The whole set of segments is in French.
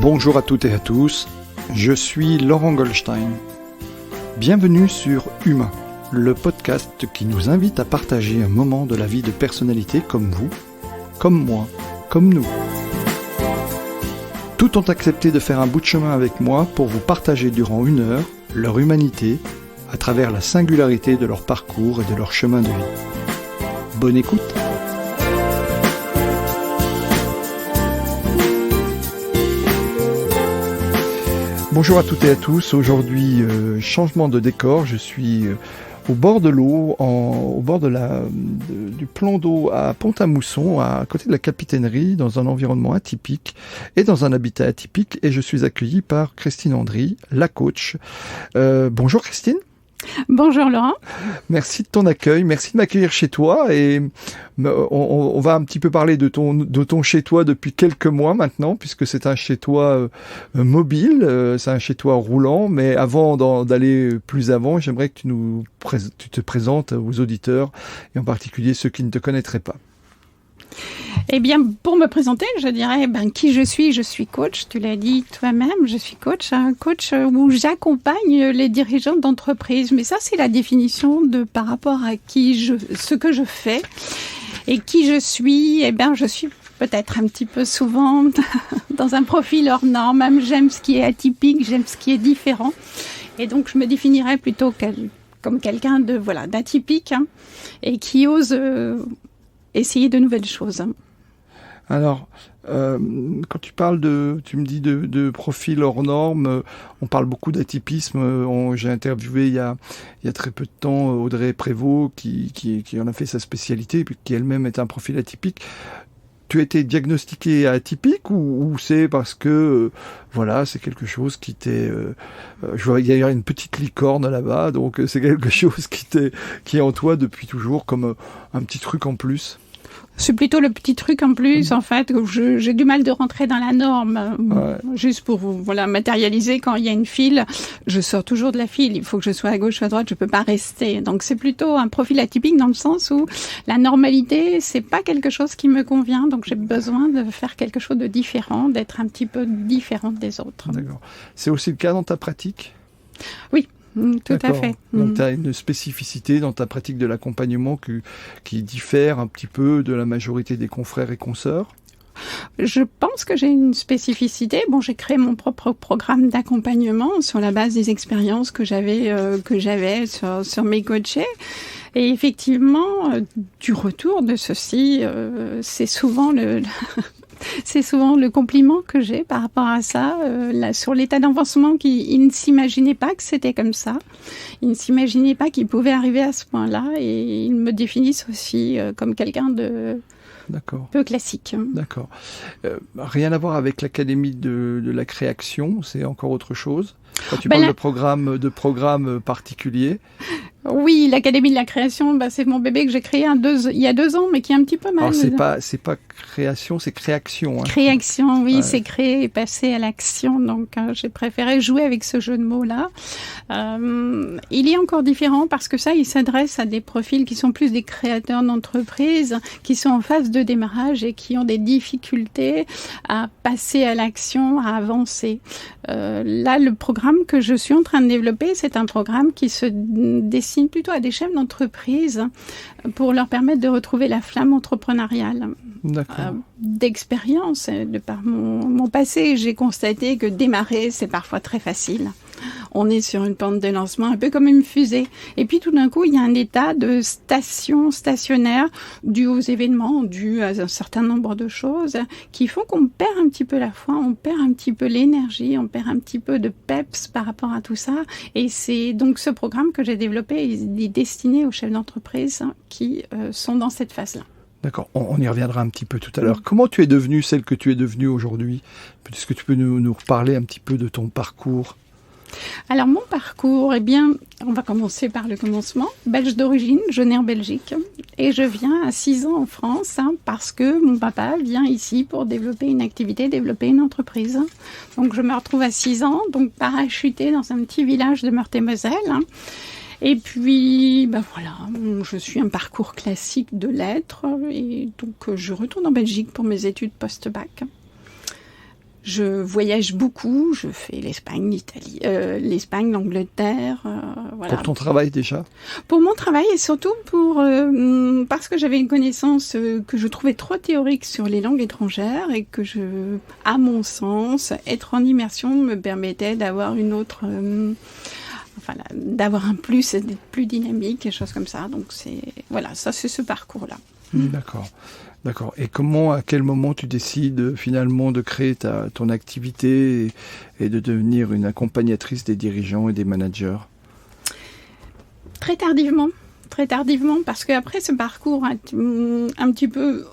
Bonjour à toutes et à tous, je suis Laurent Goldstein. Bienvenue sur Humain, le podcast qui nous invite à partager un moment de la vie de personnalités comme vous, comme moi, comme nous. Tous ont accepté de faire un bout de chemin avec moi pour vous partager durant 1 heure leur humanité à travers la singularité de leur parcours et de leur chemin de vie. Bonne écoute! Bonjour à toutes et à tous, aujourd'hui changement de décor, je suis au bord de l'eau, au bord du plan d'eau à Pont-à-Mousson, à côté de la capitainerie, dans un environnement atypique et dans un habitat atypique, et je suis accueilli par Christine Andry, la coach. Bonjour Christine. Bonjour Laurent. Merci de ton accueil, merci de m'accueillir chez toi et on va un petit peu parler de ton chez toi depuis quelques mois maintenant puisque c'est un chez toi mobile, c'est un chez toi roulant, mais avant d'aller plus avant, j'aimerais que tu te présentes aux auditeurs et en particulier ceux qui ne te connaîtraient pas. Eh bien, pour me présenter, je dirais qui je suis coach, tu l'as dit toi-même, je suis coach, un coach où j'accompagne les dirigeants d'entreprise. Mais ça, c'est la définition par rapport à ce que je fais et qui je suis. Eh bien, je suis peut-être un petit peu souvent dans un profil hors norme. Même j'aime ce qui est atypique, j'aime ce qui est différent. Et donc, je me définirais plutôt comme quelqu'un d'atypique et qui ose essayer de nouvelles choses. Alors, quand tu me dis de profil hors norme, on parle beaucoup d'atypisme. J'ai interviewé il y a très peu de temps Audrey Prévost qui en a fait sa spécialité, puis qui elle-même est un profil atypique. Tu as été diagnostiqué atypique ou c'est parce que c'est quelque chose qui t'est je vois il y a une petite licorne là-bas, donc c'est quelque chose qui est en toi depuis toujours comme un petit truc en plus. C'est plutôt le petit truc en plus, en fait, où j'ai du mal de rentrer dans la norme. Ouais. Juste pour matérialiser, quand il y a une file, je sors toujours de la file. Il faut que je sois à gauche ou à droite, je peux pas rester. Donc c'est plutôt un profil atypique dans le sens où la normalité, c'est pas quelque chose qui me convient. Donc j'ai besoin de faire quelque chose de différent, d'être un petit peu différente des autres. D'accord. C'est aussi le cas dans ta pratique ? Oui. Tout à fait. Donc tu as une spécificité dans ta pratique de l'accompagnement qui diffère un petit peu de la majorité des confrères et consoeurs ? Je pense que j'ai une spécificité. J'ai créé mon propre programme d'accompagnement sur la base des expériences que j'avais sur mes coachés. Et effectivement, du retour de ceci, c'est souvent c'est souvent le compliment que j'ai par rapport à ça, sur l'état d'avancement ils ne s'imaginaient pas que c'était comme ça. Ils ne s'imaginaient pas qu'ils pouvaient arriver à ce point-là et ils me définissent aussi comme quelqu'un de peu classique. D'accord. Rien à voir avec l'Académie de la création, c'est encore autre chose. Quand tu parles de programme particulier. Oui, l'Académie de la création, c'est mon bébé que j'ai créé il y a 2 ans, mais qui est un petit peu mal. Alors c'est pas création, c'est créaction. Hein. Créaction, oui, ouais. C'est créer et passer à l'action. Donc j'ai préféré jouer avec ce jeu de mots-là. Il est encore différent parce que ça, il s'adresse à des profils qui sont plus des créateurs d'entreprises, qui sont en phase de démarrage et qui ont des difficultés à passer à l'action, à avancer. Là, le programme que je suis en train de développer, c'est un programme qui se destine plutôt à des chefs d'entreprise pour leur permettre de retrouver la flamme entrepreneuriale. D'accord. D'expérience, de par mon passé, j'ai constaté que démarrer, c'est parfois très facile. On est sur une pente de lancement, un peu comme une fusée. Et puis tout d'un coup, il y a un état de stationnaire dû aux événements, dû à un certain nombre de choses qui font qu'on perd un petit peu la foi, on perd un petit peu l'énergie, on perd un petit peu de peps par rapport à tout ça. Et c'est donc ce programme que j'ai développé, il est destiné aux chefs d'entreprise qui sont dans cette phase-là. D'accord, on y reviendra un petit peu tout à l'heure. Comment tu es devenue celle que tu es devenue aujourd'hui ? Est-ce que tu peux nous reparler un petit peu de ton parcours ? Alors mon parcours, on va commencer par le commencement. Belge d'origine, je nais en Belgique et je viens à 6 ans en France parce que mon papa vient ici pour développer une activité, développer une entreprise. Donc je me retrouve à 6 ans, donc parachutée dans un petit village de Meurthe-et-Moselle. Et puis, je suis un parcours classique de lettres et donc je retourne en Belgique pour mes études post-bac. Je voyage beaucoup, je fais l'Espagne, l'Italie, l'Espagne, l'Angleterre, voilà. Pour ton travail déjà? Pour mon travail et surtout parce que j'avais une connaissance que je trouvais trop théorique sur les langues étrangères et que à mon sens, être en immersion me permettait d'avoir une autre, d'avoir un plus, d'être plus dynamique, quelque chose comme ça. Donc c'est ce parcours-là. D'accord. D'accord. Et à quel moment tu décides finalement de créer ton activité et de devenir une accompagnatrice des dirigeants et des managers? Très tardivement, parce qu'après ce parcours un petit peu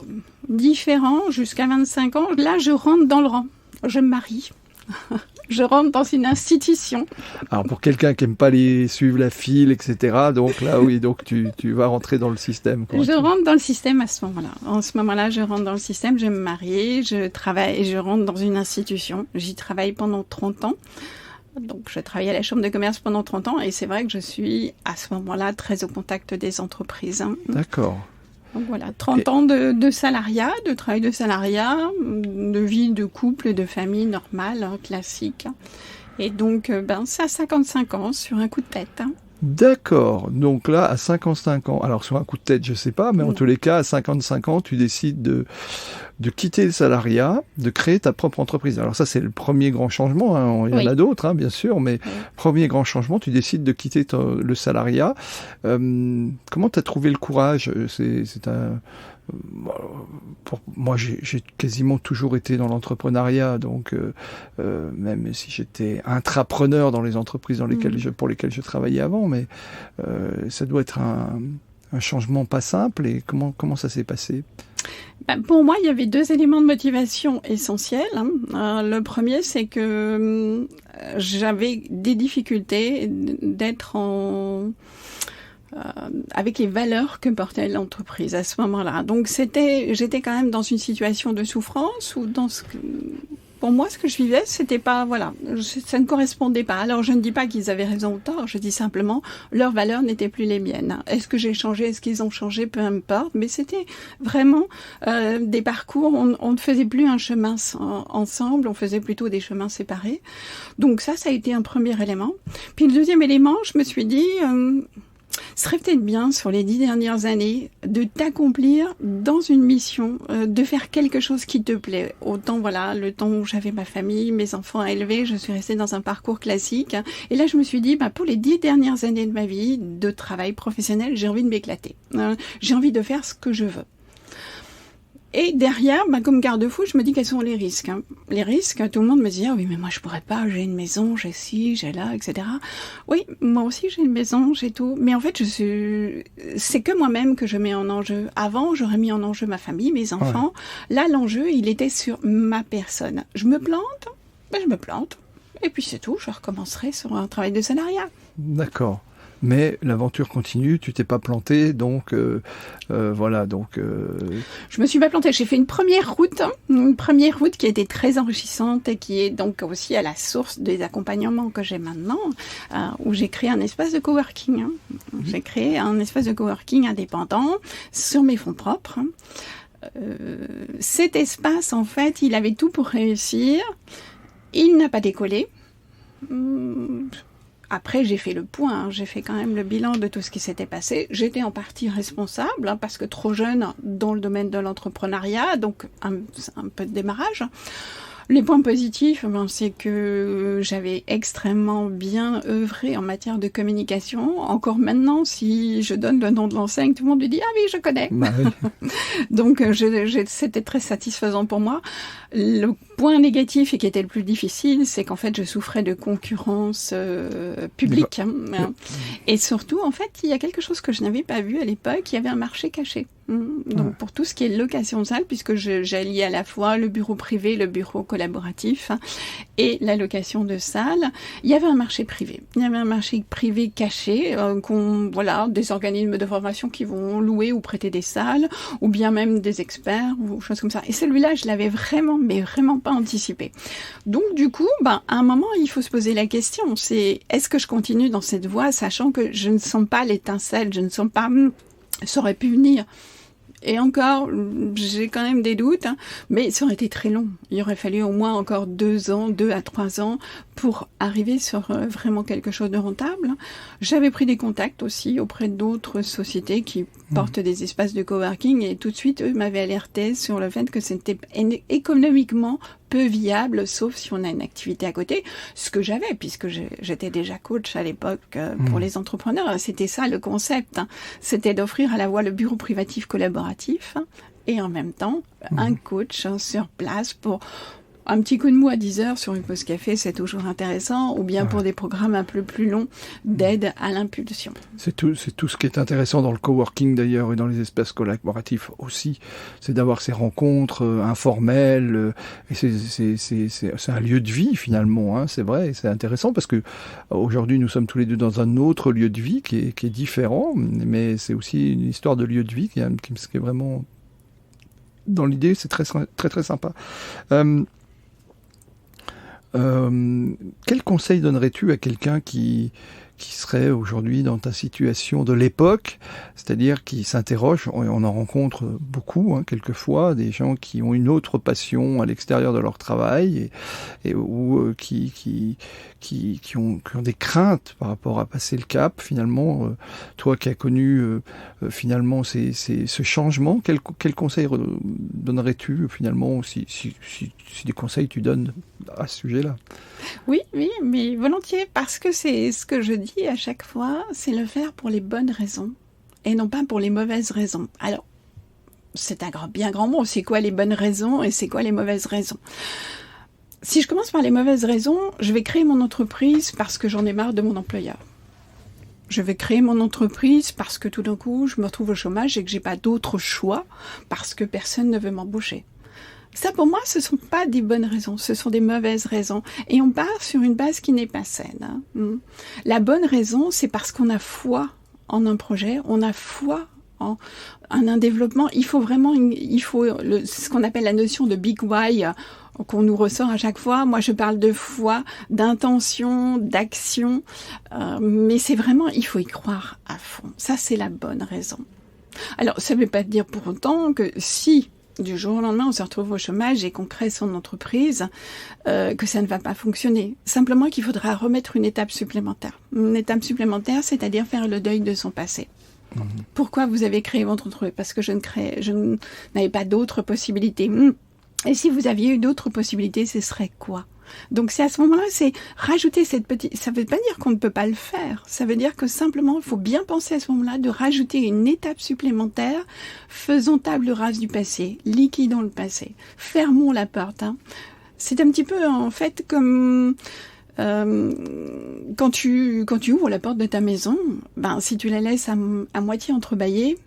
différent, jusqu'à 25 ans, là je rentre dans le rang, je me marie. Je rentre dans une institution. Alors pour quelqu'un qui n'aime pas suivre la file, etc., donc là oui, donc tu vas rentrer dans le système. Je rentre dans le système à ce moment-là. En ce moment-là, je rentre dans le système, je me marie, je travaille et je rentre dans une institution. J'y travaille pendant 30 ans. Donc je travaille à la Chambre de commerce pendant 30 ans et c'est vrai que je suis à ce moment-là très au contact des entreprises. D'accord. Donc voilà, 30 ans de salariat, de travail de salariat, de vie de couple, de famille normale, classique. Et donc, c'est à 55 ans, sur un coup de tête. D'accord. Donc là, à 55 ans, alors sur un coup de tête, je sais pas, mais en tous les cas, à 55 ans, tu décides de quitter le salariat, de créer ta propre entreprise. Alors ça, c'est le premier grand changement. Hein. Il y en a d'autres, bien sûr, mais premier grand changement, tu décides de quitter le salariat. Comment tu as trouvé le courage? Pour moi, j'ai quasiment toujours été dans l'entrepreneuriat, donc même si j'étais intrapreneur dans les entreprises pour lesquelles je travaillais avant, mais ça doit être un changement pas simple. Et comment ça s'est passé? Pour moi, il y avait 2 éléments de motivation essentiels. Le premier, c'est que j'avais des difficultés d'être avec les valeurs que portait l'entreprise à ce moment-là. Donc j'étais quand même dans une situation de souffrance ou pour moi, ce que je vivais, c'était pas, ça ne correspondait pas. Alors, je ne dis pas qu'ils avaient raison ou tort, je dis simplement, leurs valeurs n'étaient plus les miennes. Est-ce que j'ai changé, est-ce qu'ils ont changé, peu importe. Mais c'était vraiment des parcours, on ne faisait plus un chemin ensemble, on faisait plutôt des chemins séparés. Donc ça a été un premier élément. Puis le deuxième élément, je me suis dit, ce serait peut-être bien, sur les 10 dernières années, de t'accomplir dans une mission, de faire quelque chose qui te plaît. Autant, le temps où j'avais ma famille, mes enfants à élever, je suis restée dans un parcours classique. Et là, je me suis dit, pour les 10 dernières années de ma vie, de travail professionnel, j'ai envie de m'éclater. J'ai envie de faire ce que je veux. Et derrière, comme garde-fou, je me dis quels sont les risques. Les risques, tout le monde me dit, ah oui, mais moi je pourrais pas, j'ai une maison, j'ai ci, j'ai là, etc. Oui, moi aussi j'ai une maison, j'ai tout. Mais en fait, c'est que moi-même que je mets en enjeu. Avant, j'aurais mis en enjeu ma famille, mes enfants. Ouais. Là, l'enjeu, il était sur ma personne. Je me plante, je me plante. Et puis c'est tout, je recommencerai sur un travail de salariat. D'accord. Mais l'aventure continue, tu t'es pas planté, donc voilà. Donc je me suis pas plantée. J'ai fait une première route qui a été très enrichissante et qui est donc aussi à la source des accompagnements que j'ai maintenant, où j'ai créé un espace de coworking. J'ai créé un espace de coworking indépendant sur mes fonds propres. Cet espace, en fait, il avait tout pour réussir. Il n'a pas décollé. Après, j'ai fait le point, j'ai fait quand même le bilan de tout ce qui s'était passé. J'étais en partie responsable, parce que trop jeune dans le domaine de l'entrepreneuriat, donc un peu de démarrage. Les points positifs, c'est que j'avais extrêmement bien œuvré en matière de communication. Encore maintenant, si je donne le nom de l'enseigne, tout le monde lui dit « Ah oui, je connais bah oui. ». Donc, c'était très satisfaisant pour moi. Le point négatif et qui était le plus difficile, c'est qu'en fait, je souffrais de concurrence publique. Et surtout, en fait, il y a quelque chose que je n'avais pas vu à l'époque, il y avait un marché caché. Donc pour tout ce qui est location de salle, puisque j'allie à la fois le bureau privé, le bureau collaboratif et la location de salle, il y avait un marché privé. Il y avait un marché privé caché, des organismes de formation qui vont louer ou prêter des salles, ou bien même des experts, ou choses comme ça. Et celui-là, je l'avais vraiment pas anticipé. Donc du coup, à un moment, il faut se poser la question, c'est est-ce que je continue dans cette voie, sachant que je ne sens pas l'étincelle, je ne sens pas, ça aurait pu venir. Et encore, j'ai quand même des doutes, hein, mais ça aurait été très long. Il aurait fallu au moins encore 2 à 3 ans pour arriver sur vraiment quelque chose de rentable. J'avais pris des contacts aussi auprès d'autres sociétés qui portent des espaces de coworking et tout de suite, eux m'avaient alerté sur le fait que c'était économiquement peu viable, sauf si on a une activité à côté, ce que j'avais, puisque j'étais déjà coach à l'époque pour les entrepreneurs. C'était ça le concept, hein. C'était d'offrir à la fois le bureau privatif collaboratif et en même temps un coach sur place pour un petit coup de mou à 10 heures sur une pause café, c'est toujours intéressant, ou bien pour des programmes un peu plus longs d'aide à l'impulsion. C'est tout ce qui est intéressant dans le coworking d'ailleurs et dans les espaces collaboratifs aussi, c'est d'avoir ces rencontres informelles, et c'est un lieu de vie finalement, hein, c'est vrai, et c'est intéressant parce que aujourd'hui nous sommes tous les deux dans un autre lieu de vie qui est différent, mais c'est aussi une histoire de lieu de vie qui est vraiment dans l'idée, c'est très très très sympa. Quel conseil donnerais-tu à quelqu'un qui serait aujourd'hui dans ta situation de l'époque, c'est-à-dire qui s'interroge, on en rencontre beaucoup, hein, quelquefois, des gens qui ont une autre passion à l'extérieur de leur travail ou qui ont des craintes par rapport à passer le cap. Finalement, toi qui as connu finalement ce changement, quel conseil donnerais-tu finalement si des conseils tu donnes à ce sujet-là? Oui, mais volontiers, parce que c'est ce que je dis à chaque fois, c'est le faire pour les bonnes raisons et non pas pour les mauvaises raisons. Alors, c'est un bien grand mot, c'est quoi les bonnes raisons et c'est quoi les mauvaises raisons? Si je commence par les mauvaises raisons, je vais créer mon entreprise parce que j'en ai marre de mon employeur. Je vais créer mon entreprise parce que tout d'un coup, je me retrouve au chômage et que j'ai pas d'autre choix parce que personne ne veut m'embaucher. Ça, pour moi, ce sont pas des bonnes raisons, ce sont des mauvaises raisons. Et on part sur une base qui n'est pas saine. La bonne raison, c'est parce qu'on a foi en un projet, on a foi en un développement. Il faut vraiment, ce qu'on appelle la notion de big why, qu'on nous ressort à chaque fois. Moi, je parle de foi, d'intention, d'action, mais c'est vraiment, il faut y croire à fond. Ça, c'est la bonne raison. Alors, ça ne veut pas dire pour autant que si du jour au lendemain, on se retrouve au chômage et qu'on crée son entreprise, que ça ne va pas fonctionner. Simplement qu'il faudra remettre une étape supplémentaire. Une étape supplémentaire, c'est-à-dire faire le deuil de son passé. Pourquoi vous avez créé votre entreprise? Parce que je n'avais pas d'autres possibilités. Et si vous aviez eu d'autres possibilités, ce serait quoi? Donc c'est à ce moment-là, c'est rajouter cette petite... Ça ne veut pas dire qu'on ne peut pas le faire. Ça veut dire que simplement, il faut bien penser à ce moment-là de rajouter une étape supplémentaire. Faisons table rase du passé, liquidons le passé, fermons la porte. C'est un petit peu en fait comme quand tu ouvres la porte de ta maison, si tu la laisses à moitié entrebâillée,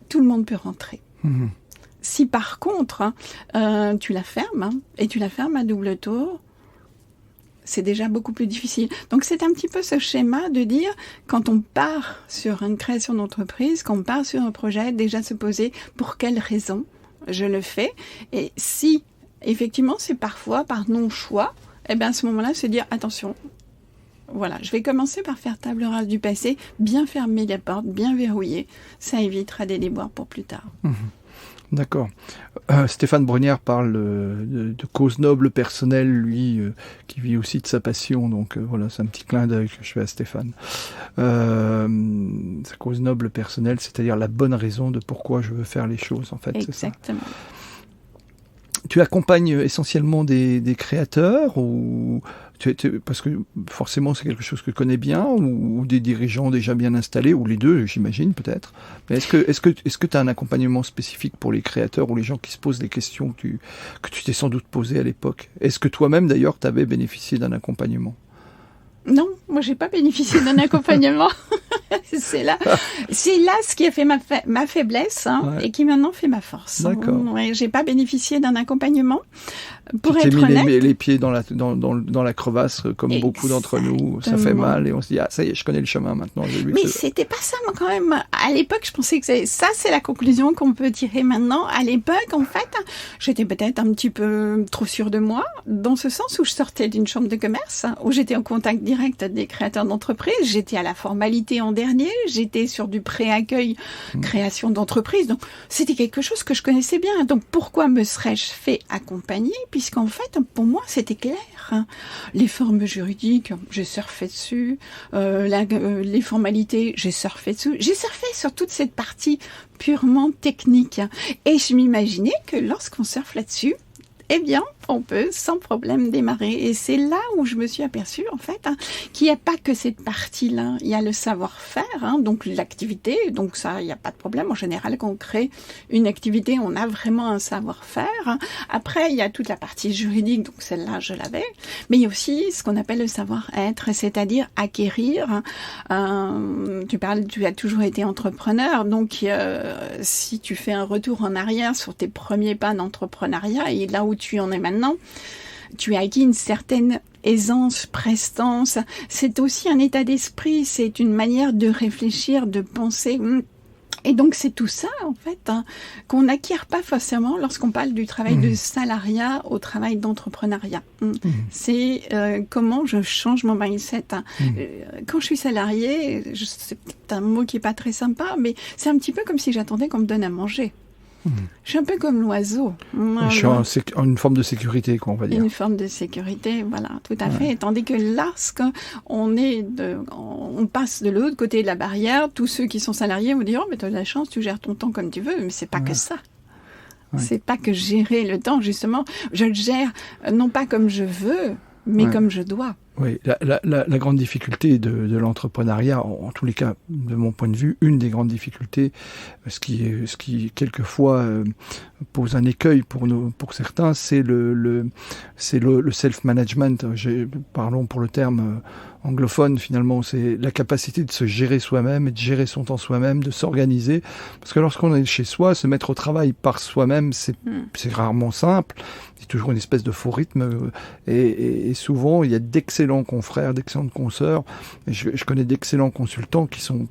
tout le monde peut rentrer. Si par contre, tu la fermes, et tu la fermes à double tour, c'est déjà beaucoup plus difficile. Donc c'est un petit peu ce schéma de dire, quand on part sur une création d'entreprise, quand on part sur un projet, déjà se poser pour quelles raisons je le fais. Et si, effectivement, c'est parfois par non-choix, à ce moment-là, se dire, attention, voilà, je vais commencer par faire table rase du passé, bien fermer les portes, bien verrouiller. Ça évitera des déboires pour plus tard. D'accord. Stéphane Brunière parle de cause noble personnelle, lui, qui vit aussi de sa passion. Donc voilà, c'est un petit clin d'œil que je fais à Stéphane. Sa cause noble personnelle, c'est-à-dire la bonne raison de pourquoi je veux faire les choses, en fait. Exactement. C'est ça. Tu accompagnes essentiellement des créateurs ou parce que forcément c'est quelque chose que tu connais bien ou des dirigeants déjà bien installés ou les deux, j'imagine peut-être. Mais est-ce que tu as un accompagnement spécifique pour les créateurs ou les gens qui se posent des questions que tu t'es sans doute posées à l'époque? Est-ce que toi-même d'ailleurs tu avais bénéficié d'un accompagnement? Non, moi j'ai pas bénéficié d'un accompagnement. C'est là ce qui a fait ma faiblesse et qui maintenant fait ma force. D'accord. Ouais, j'ai pas bénéficié d'un accompagnement. Pour tu t'es être mis honnête, les pieds dans la crevasse, comme beaucoup d'entre nous. Ça fait mal et on se dit, ah, ça y est, je connais le chemin maintenant. Mais c'était pas ça, moi, quand même. À l'époque, je pensais que c'est la conclusion qu'on peut tirer maintenant. À l'époque, en fait, j'étais peut-être un petit peu trop sûre de moi, dans ce sens où je sortais d'une chambre de commerce, où j'étais en contact direct des créateurs d'entreprises. J'étais à la formalité en dernier. J'étais sur du pré-accueil, création d'entreprise. Donc, c'était quelque chose que je connaissais bien. Donc, pourquoi me serais-je fait accompagner? Puisqu'en fait, pour moi, c'était clair. Les formes juridiques, j'ai surfé dessus. Les formalités, j'ai surfé dessus. J'ai surfé sur toute cette partie purement technique. Et je m'imaginais que lorsqu'on surfe là-dessus, eh bien, on peut sans problème démarrer. Et c'est là où je me suis aperçue, en fait, qu'il n'y a pas que cette partie-là. Il y a le savoir-faire, donc l'activité. Donc ça, il n'y a pas de problème. En général, quand on crée une activité, on a vraiment un savoir-faire. As il y a toute la partie juridique. Donc celle-là, je l'avais. Mais il y a aussi ce qu'on appelle le savoir-être, c'est-à-dire acquérir. Tu as toujours été entrepreneur. Donc, si tu fais un retour en arrière sur tes premiers pas d'entrepreneuriat et là où tu en es maintenant, tu as acquis une certaine aisance, prestance. C'est aussi un état d'esprit, c'est une manière de réfléchir, de penser. Et donc c'est tout ça, en fait, qu'on n'acquiert pas forcément lorsqu'on parle du travail de salariat au travail d'entrepreneuriat. C'est comment je change mon mindset. Quand je suis salariée, c'est peut-être un mot qui est pas très sympa, mais c'est un petit peu comme si j'attendais qu'on me donne à manger. Je suis un peu comme l'oiseau. Je suis en une forme de sécurité, quoi, on va dire. Une forme de sécurité, voilà, tout à fait. Tandis que lorsqu'on on passe de l'autre côté de la barrière, tous ceux qui sont salariés vont dire, oh, mais tu as de la chance, tu gères ton temps comme tu veux, mais c'est pas que ça. C'est pas que gérer le temps, justement. Je le gère non pas comme je veux, mais comme je dois. Oui, la grande difficulté de l'entrepreneuriat, en tous les cas, de mon point de vue, une des grandes difficultés, ce qui quelquefois pose un écueil pour certains, c'est le self-management. Parlons pour le terme anglophone, finalement, c'est la capacité de se gérer soi-même et de gérer son temps soi-même, de s'organiser. Parce que lorsqu'on est chez soi, se mettre au travail par soi-même, c'est rarement simple. C'est toujours une espèce de faux rythme. Et souvent, il y a d'excellents confrères, d'excellentes consoeurs. Je connais d'excellents consultants qui sont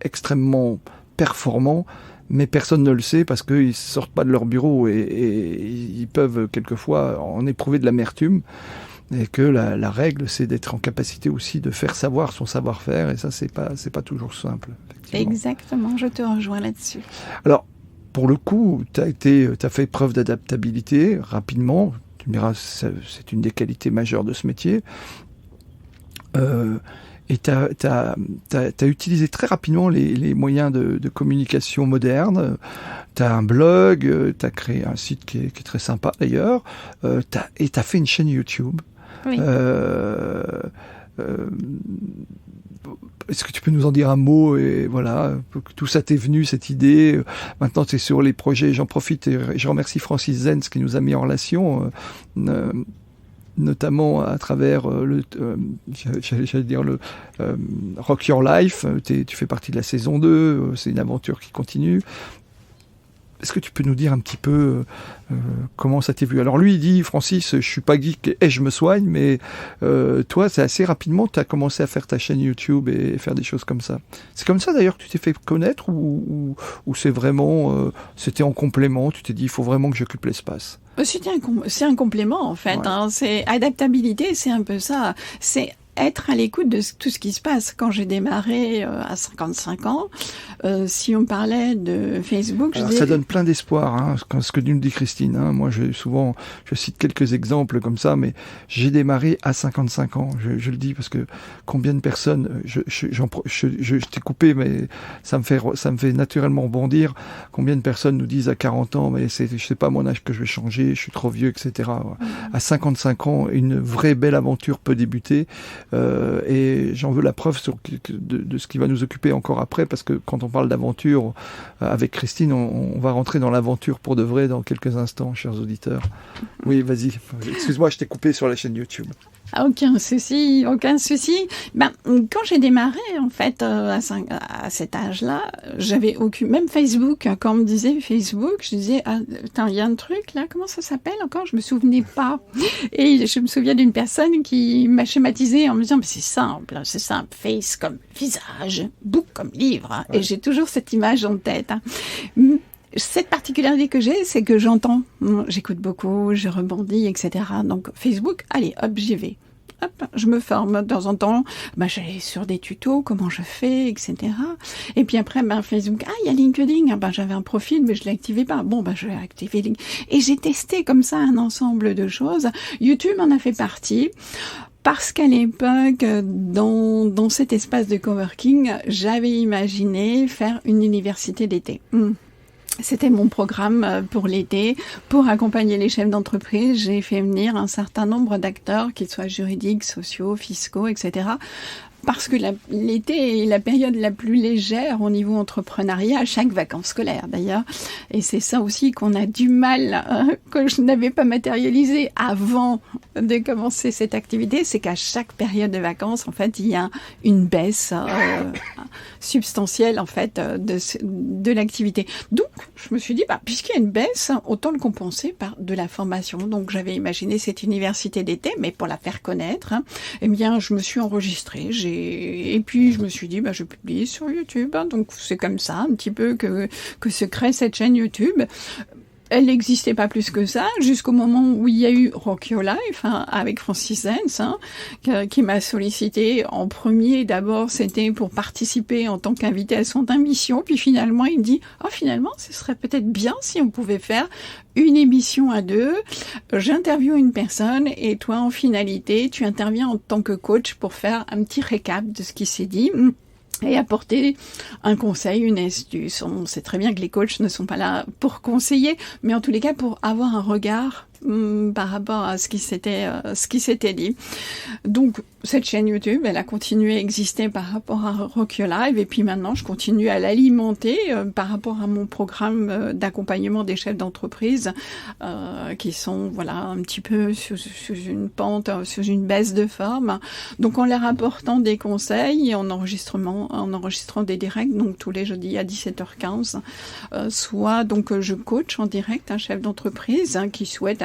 extrêmement performants, mais personne ne le sait parce qu'ils ne sortent pas de leur bureau et ils peuvent quelquefois en éprouver de l'amertume. Et que la règle, c'est d'être en capacité aussi de faire savoir son savoir-faire, et ça, c'est pas toujours simple. Exactement, je te rejoins là-dessus. Alors, pour le coup, t'as fait preuve d'adaptabilité rapidement. Tu me diras, c'est une des qualités majeures de ce métier. Et t'as utilisé très rapidement les moyens de communication modernes. T'as un blog, t'as créé un site qui est très sympa d'ailleurs. T'as fait une chaîne YouTube. Oui. Est-ce que tu peux nous en dire un mot et voilà, tout ça t'est venu, cette idée. Maintenant, tu es sur les projets. J'en profite et je remercie Francis Zenz qui nous a mis en relation, notamment à travers j'allais dire le Rock Your Life. Tu fais partie de la saison 2. C'est une aventure qui continue. Est-ce que tu peux nous dire un petit peu comment ça t'est vu? Alors lui, il dit, Francis, je suis pas geek et je me soigne, mais toi, c'est assez rapidement, tu as commencé à faire ta chaîne YouTube et faire des choses comme ça. C'est comme ça d'ailleurs que tu t'es fait connaître ou c'est vraiment, c'était en complément, tu t'es dit, il faut vraiment que j'occupe l'espace? C'est un complément en fait, c'est adaptabilité, c'est un peu ça. C'est être à l'écoute de tout ce qui se passe. Quand j'ai démarré à 55 ans, si on parlait de Facebook... Alors, ça donne plein d'espoir, ce que nous dit Christine. Moi, je cite quelques exemples comme ça, mais j'ai démarré à 55 ans. Je le dis parce que combien de personnes... Je t'ai coupé, mais ça me fait naturellement rebondir. Combien de personnes nous disent à 40 ans, mais je sais pas mon âge que je vais changer, je suis trop vieux, etc. À 55 ans, une vraie belle aventure peut débuter. Et j'en veux la preuve de ce qui va nous occuper encore après, parce que quand on parle d'aventure avec Christine, on va rentrer dans l'aventure pour de vrai dans quelques instants, chers auditeurs. Oui, vas-y. Excuse-moi, je t'ai coupé sur la chaîne YouTube. Aucun souci, aucun souci. Ben, quand j'ai démarré, en fait, à cet âge-là, j'avais aucune, même Facebook, quand on me disait Facebook, je disais, ah, attends, il y a un truc là, comment ça s'appelle encore? Je me souvenais pas. Et je me souviens d'une personne qui m'a schématisé en me disant, mais c'est simple, face comme visage, book comme livre. Hein. Ouais. Et j'ai toujours cette image en tête. Hein. Cette particularité que j'ai, c'est que j'entends, j'écoute beaucoup, je rebondis, etc. Donc Facebook, allez, hop, j'y vais. Hop, je me forme de temps en temps. J'allais sur des tutos, comment je fais, etc. Et puis après, Facebook, il y a LinkedIn. J'avais un profil, mais je l'activais pas. Je vais activer LinkedIn. Et j'ai testé comme ça un ensemble de choses. YouTube en a fait partie. Parce qu'à l'époque, dans cet espace de coworking, j'avais imaginé faire une université d'été. C'était mon programme pour l'été, pour accompagner les chefs d'entreprise. J'ai fait venir un certain nombre d'acteurs, qu'ils soient juridiques, sociaux, fiscaux, etc. Parce que l'été est la période la plus légère au niveau entrepreneuriat, à chaque vacances scolaires d'ailleurs. Et c'est ça aussi qu'on a du mal, que je n'avais pas matérialisé avant de commencer cette activité, c'est qu'à chaque période de vacances, en fait, il y a une baisse substantielle en fait de l'activité. Donc, je me suis dit, puisqu'il y a une baisse, autant le compenser par de la formation. Donc, j'avais imaginé cette université d'été, mais pour la faire connaître, eh bien, je me suis enregistrée. Et puis, je me suis dit, je publie sur YouTube. Donc, c'est comme ça, un petit peu, que se crée cette chaîne YouTube. Elle n'existait pas plus que ça, jusqu'au moment où il y a eu Rock Your Life, avec Francis Zenz, qui m'a sollicité en premier. D'abord, c'était pour participer en tant qu'invité à son émission. Puis finalement, il me dit, finalement, ce serait peut-être bien si on pouvait faire une émission à deux. J'interviewe une personne et toi, en finalité, tu interviens en tant que coach pour faire un petit récap de ce qui s'est dit. Et apporter un conseil, une astuce. On sait très bien que les coachs ne sont pas là pour conseiller, mais en tous les cas pour avoir un regard par rapport à ce qui s'était dit. Donc cette chaîne YouTube, elle a continué à exister par rapport à Rock Your Life, et puis maintenant je continue à l'alimenter par rapport à mon programme d'accompagnement des chefs d'entreprise qui sont un petit peu sous une pente, sous une baisse de forme. Donc en leur apportant des conseils et en enregistrant des directs, donc tous les jeudis à 17h15, soit donc je coach en direct un chef d'entreprise qui souhaite.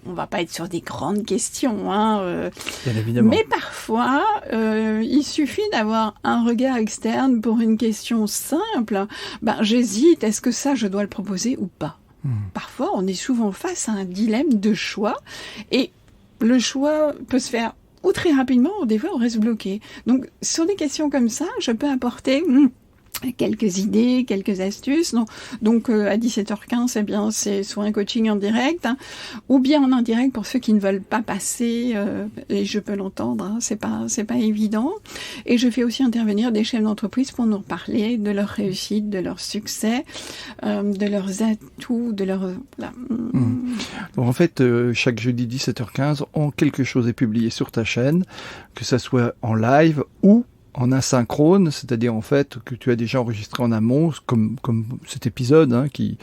On va pas être sur des grandes questions, Bien évidemment. Mais parfois, il suffit d'avoir un regard externe pour une question simple. J'hésite, est-ce que ça, je dois le proposer ou pas ? Parfois, on est souvent face à un dilemme de choix, et le choix peut se faire ou très rapidement, ou des fois on reste bloqué. Donc, sur des questions comme ça, je peux apporter quelques idées, quelques astuces. Donc à 17h15, eh bien, c'est soit un coaching en direct, ou bien en indirect pour ceux qui ne veulent pas passer, et je peux l'entendre, c'est pas évident. Et je fais aussi intervenir des chefs d'entreprise pour nous parler de leur réussite, de leur succès, de leurs atouts, de leur... Donc en fait, chaque jeudi 17h15, quelque chose est publié sur ta chaîne, que ça soit en live ou en asynchrone, c'est-à-dire en fait que tu as déjà enregistré en amont, comme cet épisode qui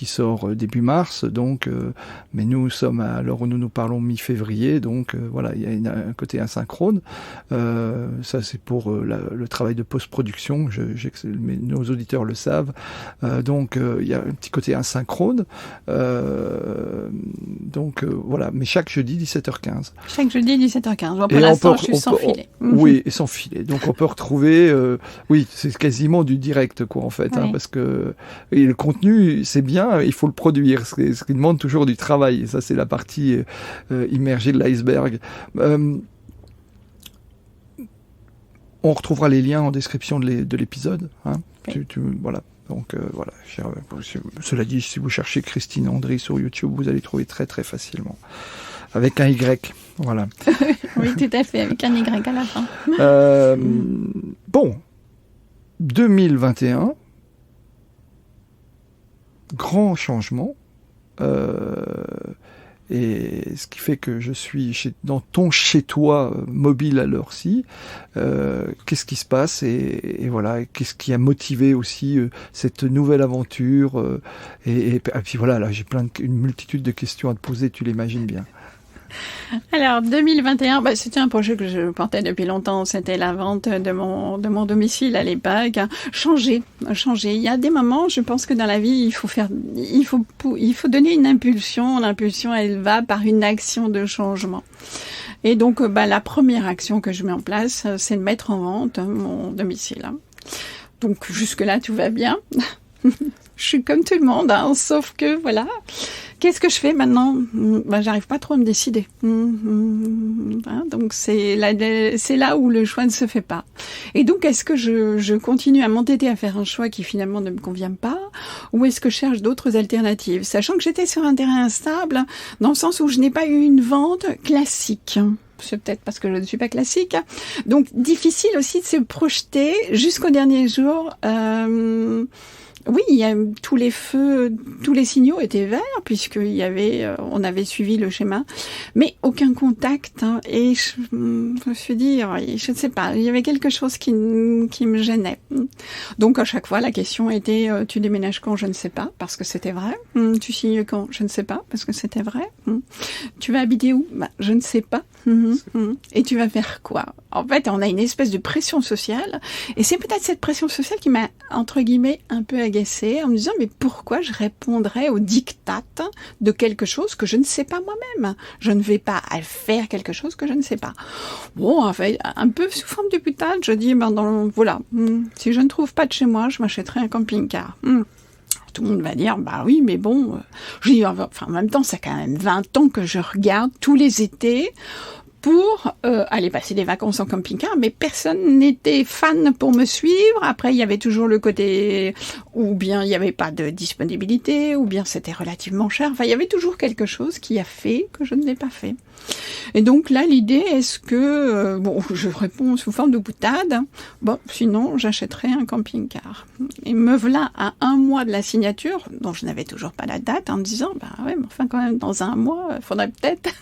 sort début mars, donc mais nous sommes à l'heure où nous parlons mi-février, donc il y a un côté asynchrone. Ça c'est pour le travail de post-production, nos auditeurs le savent. Donc il y a un petit côté asynchrone. Mais chaque jeudi 17h15. Chaque jeudi 17h15. Bon, pour l'instant, je suis sans filet. Oui, et sans filet. Donc on peut retrouver, c'est quasiment du direct en fait, parce que le contenu c'est bien, il faut le produire, ce qui demande toujours du travail. Et ça c'est la partie immergée de l'iceberg. On retrouvera les liens en description de l'épisode. Oui. Donc cela dit, si vous cherchez Christine Andry sur YouTube, vous allez trouver très très facilement. Avec un Y, voilà. Oui, tout à fait, avec un Y à la fin. 2021, grand changement, et ce qui fait que je suis dans ton chez-toi mobile à l'heure-ci. Qu'est-ce qui se passe et voilà, qu'est-ce qui a motivé aussi cette nouvelle aventure et puis voilà, là j'ai une multitude de questions à te poser, tu l'imagines bien. Alors 2021, c'était un projet que je portais depuis longtemps. C'était la vente de mon domicile à l'époque. Changer. Il y a des moments, je pense que dans la vie, il faut donner une impulsion. L'impulsion, elle va par une action de changement. Et donc, la première action que je mets en place, c'est de mettre en vente mon domicile. Donc jusque-là, tout va bien. Je suis comme tout le monde, sauf que voilà. Qu'est-ce que je fais maintenant ? J'arrive pas trop à me décider. Donc c'est là où le choix ne se fait pas. Et donc est-ce que je continue à m'entêter à faire un choix qui finalement ne me convient pas, ou est-ce que je cherche d'autres alternatives, sachant que j'étais sur un terrain instable, dans le sens où je n'ai pas eu une vente classique. C'est peut-être parce que je ne suis pas classique. Donc difficile aussi de se projeter jusqu'au dernier jour. Oui, tous les feux, tous les signaux étaient verts on avait suivi le schéma, mais aucun contact. Et je me suis dit, je ne sais pas, il y avait quelque chose qui me gênait. Donc à chaque fois, la question était, tu déménages quand ? Je ne sais pas, parce que c'était vrai. Tu signes quand ? Je ne sais pas, parce que c'était vrai. Tu vas habiter où ? Je ne sais pas. Et tu vas faire quoi ? En fait, on a une espèce de pression sociale, et c'est peut-être cette pression sociale qui m'a, entre guillemets, un peu agacée, en me disant, mais pourquoi je répondrais au diktat de quelque chose que je ne sais pas moi-même ? Je ne vais pas faire quelque chose que je ne sais pas. Bon, en fait, un peu sous forme de boutade, je dis, voilà, si je ne trouve pas de chez moi, je m'achèterai un camping-car. Tout le monde va dire, oui, mais bon, je dis, en même temps, ça fait quand même 20 ans que je regarde tous les étés pour aller passer des vacances en camping-car, mais personne n'était fan pour me suivre. Après, il y avait toujours le côté, ou bien il n'y avait pas de disponibilité, ou bien c'était relativement cher. Enfin, il y avait toujours quelque chose qui a fait que je ne l'ai pas fait. Et donc là, l'idée, est-ce que, je réponds sous forme de boutade, sinon j'achèterai un camping-car. Et me voilà à 1 mois de la signature, dont je n'avais toujours pas la date, en me disant, ouais, mais enfin quand même, dans 1 mois, il faudrait peut-être...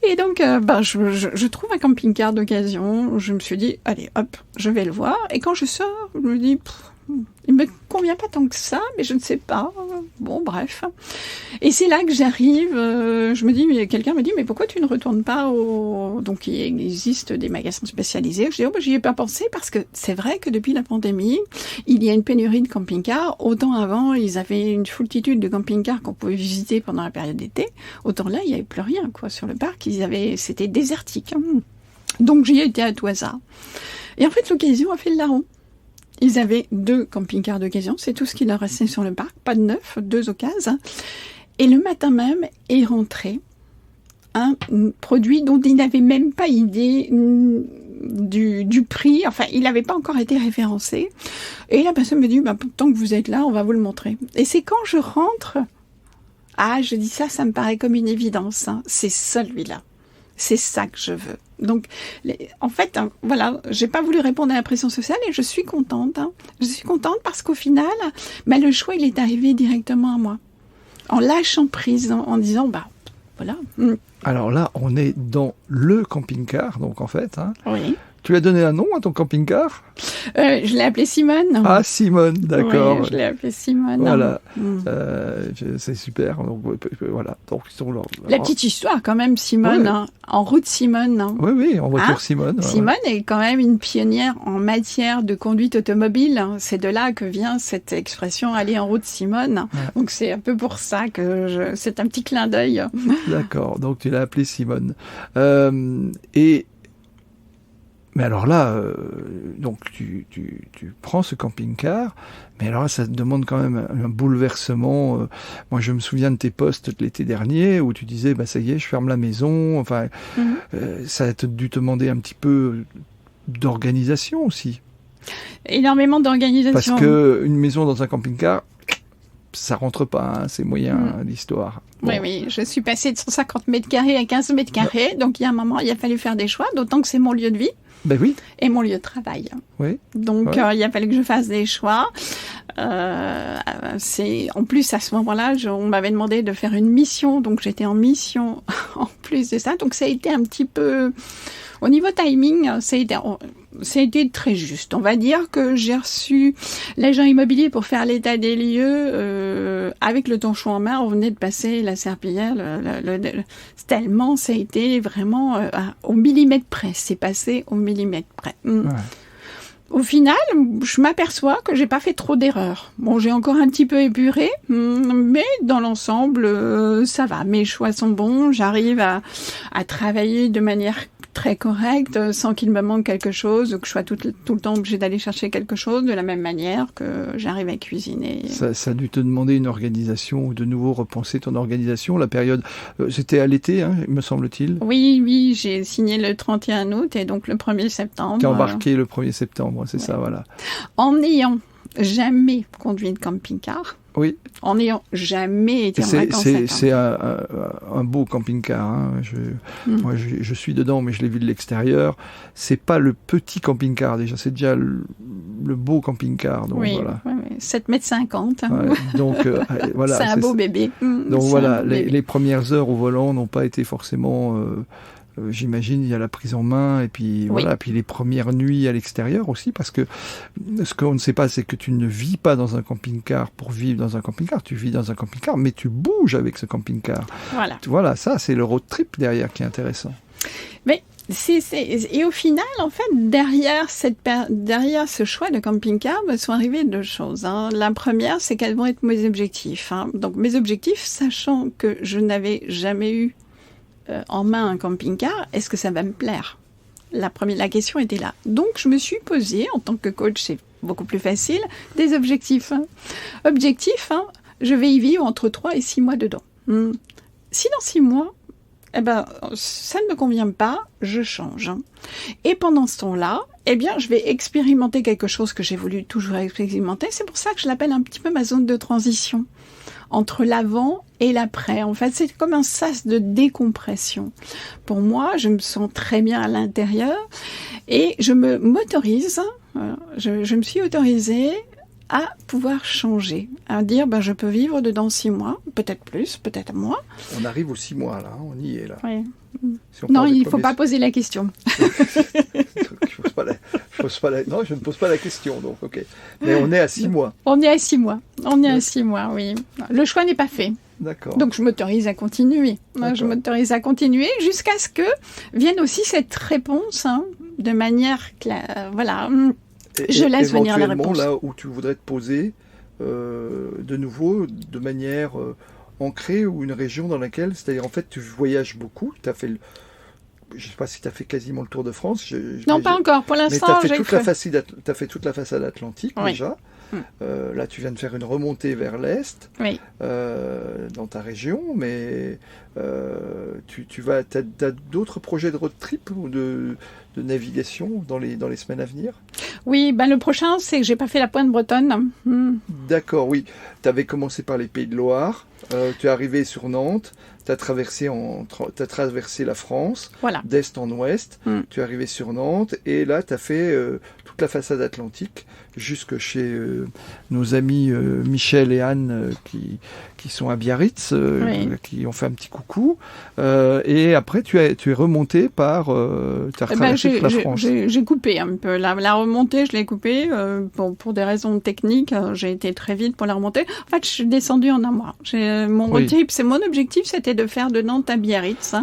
Et donc, je trouve un camping-car d'occasion. Je me suis dit, allez, hop, je vais le voir. Et quand je sors, je me dis, il me convient pas tant que ça, mais je ne sais pas. Bon, bref. Et c'est là que j'arrive. Quelqu'un me dit, mais pourquoi tu ne retournes pas Donc, il existe des magasins spécialisés. Je dis, j'y ai pas pensé parce que c'est vrai que depuis la pandémie, il y a une pénurie de camping-cars. Autant avant, ils avaient une foultitude de camping-cars qu'on pouvait visiter pendant la période d'été. Autant là, il n'y avait plus rien, sur le parc. C'était désertique. Donc, j'y ai été à tout hasard. Et en fait, l'occasion a fait le larron. Ils avaient 2 camping-cars d'occasion, c'est tout ce qui leur restait sur le parc, pas de neuf, 2 occasions. Et le matin même est rentré un produit dont ils n'avaient même pas idée du prix, enfin il n'avait pas encore été référencé. Et la personne me dit, tant que vous êtes là, on va vous le montrer. Et c'est quand je rentre, je dis ça me paraît comme une évidence, c'est celui-là. C'est ça que je veux. Donc, en fait, voilà, j'ai pas voulu répondre à la pression sociale et je suis contente. Je suis contente parce qu'au final, le choix, il est arrivé directement à moi. En lâchant prise, en disant, voilà. Alors là, on est dans le camping-car, donc en fait. Oui. Tu lui as donné un nom à ton camping-car ? Je l'ai appelé Simone. Ah, Simone, d'accord. Oui, je l'ai appelé Simone. Voilà, c'est super. Donc, voilà. Donc, la petite histoire quand même, Simone, en route Simone. Oui, en voiture Simone. Simone est quand même une pionnière en matière de conduite automobile. C'est de là que vient cette expression « aller en route Simone ». Donc c'est un peu pour ça que c'est un petit clin d'œil. D'accord, donc tu l'as appelé Simone. Mais alors là, donc tu prends ce camping-car, mais alors là, ça te demande quand même un bouleversement. Moi, je me souviens de tes posts de l'été dernier où tu disais, ça y est, je ferme la maison. Enfin, ça a dû te demander un petit peu d'organisation aussi. Énormément d'organisation. Parce que une maison dans un camping-car, ça rentre pas, c'est moyen l'histoire. Bon. Oui, je suis passée de 150 mètres carrés à 15 mètres carrés, donc il y a un moment, il a fallu faire des choix, d'autant que c'est mon lieu de vie. Oui. Et mon lieu de travail. Oui. Donc, il a fallu que je fasse des choix. En plus, à ce moment-là, on m'avait demandé de faire une mission. Donc, j'étais en mission en plus de ça. Donc, ça a été un petit peu... Au niveau timing, c'était très juste. On va dire que j'ai reçu l'agent immobilier pour faire l'état des lieux avec le tonchon en main. On venait de passer la serpillière. Tellement, ça a été vraiment au millimètre près. C'est passé au millimètre près. Ouais. Au final, je m'aperçois que j'ai pas fait trop d'erreurs. Bon, j'ai encore un petit peu épuré, mais dans l'ensemble, ça va. Mes choix sont bons. J'arrive à travailler de manière très correcte, sans qu'il me manque quelque chose, ou que je sois tout le temps obligée d'aller chercher quelque chose, de la même manière que j'arrive à cuisiner. Ça a dû te demander une organisation, ou de nouveau repenser ton organisation. La période, c'était à l'été, hein, me semble-t-il. Oui, j'ai signé le 31 août et donc le 1er septembre. T'es embarqué le 1er septembre, c'est ça, voilà. En n'ayant jamais conduit de camping-car, oui. En n'ayant jamais été en vacances. C'est un beau camping-car. Hein. Moi, je suis dedans, mais je l'ai vu de l'extérieur. C'est pas le petit camping-car déjà, c'est déjà le beau camping-car. Donc, oui, voilà. 7,50 m. Ouais, donc voilà. C'est un beau bébé. Donc voilà, les premières heures au volant n'ont pas été forcément. J'imagine, il y a la prise en main et puis voilà, puis les premières nuits à l'extérieur aussi, parce que ce qu'on ne sait pas, c'est que tu ne vis pas dans un camping-car pour vivre dans un camping-car, tu vis dans un camping-car, mais tu bouges avec ce camping-car. Voilà, ça, c'est le road trip derrière qui est intéressant. Mais et au final, en fait, derrière ce choix de camping-car, sont arrivées deux choses. Hein. La première, c'est quels vont être mes objectifs. Hein. Donc mes objectifs, sachant que je n'avais jamais eu en main un camping-car, est-ce que ça va me plaire ? La question était là. Donc, je me suis posé, en tant que coach, c'est beaucoup plus facile, des objectifs. Objectif, je vais y vivre entre 3 et 6 mois dedans. Si dans 6 mois, ça ne me convient pas, je change. Et pendant ce temps-là, je vais expérimenter quelque chose que j'ai voulu toujours expérimenter. C'est pour ça que je l'appelle un petit peu ma zone de transition. Entre l'avant et l'après. En fait, c'est comme un sas de décompression. Pour moi, je me sens très bien à l'intérieur et je me suis autorisée à pouvoir changer, à dire je peux vivre dedans 6 mois, peut-être plus, peut-être moins. On arrive aux 6 mois là, on y est là. Oui. Non, il ne faut pas poser la question. Non, je ne pose pas la question, donc ok. Mais on est à 6 mois. On est à 6 mois. À 6 mois, oui. Le choix n'est pas fait. D'accord. Donc je m'autorise à continuer. Je m'autorise à continuer jusqu'à ce que vienne aussi cette réponse, de manière claire. Voilà. Je laisse venir la réponse. Là où tu voudrais te poser, de nouveau, de manière ancrée, ou une région dans laquelle, c'est-à-dire en fait tu voyages beaucoup, tu as fait je ne sais pas si tu as fait quasiment le tour de France. Non, pas encore. Pour l'instant, mais tu as fait toute la façade atlantique déjà. Là, tu viens de faire une remontée vers l'est dans ta région, mais tu as d'autres projets de road trip ou de navigation dans les semaines à venir? Oui, le prochain, c'est que j'ai pas fait la pointe bretonne. D'accord, oui. Tu avais commencé par les Pays de Loire, tu es arrivé sur Nantes, tu as traversé la France, d'est en ouest, tu es arrivé sur Nantes, et là, tu as fait toute la façade atlantique, jusque chez nos amis Michel et Anne qui sont à Biarritz, qui ont fait un petit coucou. Et après, tu es remonté par... tu as traversé toute la France. J'ai coupé un peu. La remontée, je l'ai coupée. Pour des raisons techniques, j'ai été très vite pour la remontée. En fait, je suis descendue en un mois. Mon objectif, c'était de faire de Nantes à Biarritz.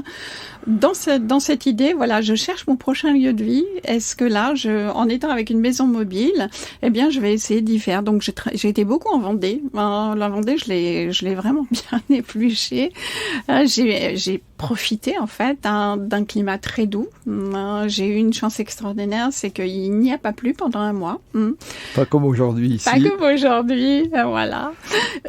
Dans cette idée, je cherche mon prochain lieu de vie. Est-ce que là, en étant avec une maison mobile, je vais essayer d'y faire. Donc, j'ai été beaucoup en Vendée. La Vendée, je l'ai vraiment bien épluché. J'ai profité, en fait, d'un climat très doux. J'ai eu une chance extraordinaire, c'est qu'il n'y a pas plu pendant un mois. Pas comme aujourd'hui, ici. Pas comme aujourd'hui, voilà.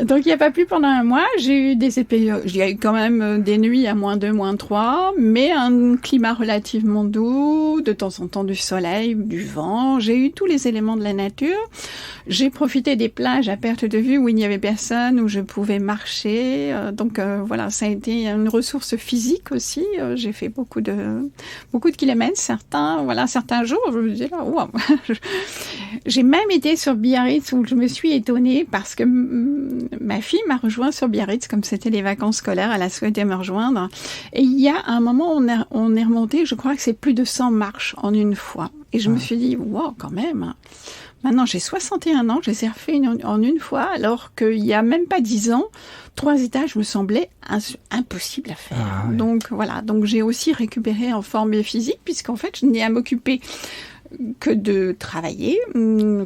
Donc, il n'y a pas plu pendant un mois. J'ai eu il y a eu quand même des nuits à -2, -3, mais un climat relativement doux, de temps en temps du soleil, du vent. J'ai eu tous les éléments de la nature. J'ai profité des plages à perte de vue où il n'y avait personne, où je pouvais marcher. Donc ça a été une ressource physique aussi. J'ai fait beaucoup de kilomètres. Certains jours, je me disais wow. J'ai même été sur Biarritz où je me suis étonnée parce que ma fille m'a rejoint sur Biarritz, comme c'était les vacances scolaires, elle a souhaité me rejoindre. Et il y a un moment, on est remonté, je crois que c'est plus de 100 marches en une fois. Et je me suis dit, wow, quand même. Maintenant, j'ai 61 ans, je les ai refait en une fois, alors qu'il n'y a même pas 10 ans, 3 étages me semblaient impossible à faire. Ah, ouais. Donc voilà, donc j'ai aussi récupéré en forme physique, puisqu'en fait, je n'ai à m'occuper que de travailler.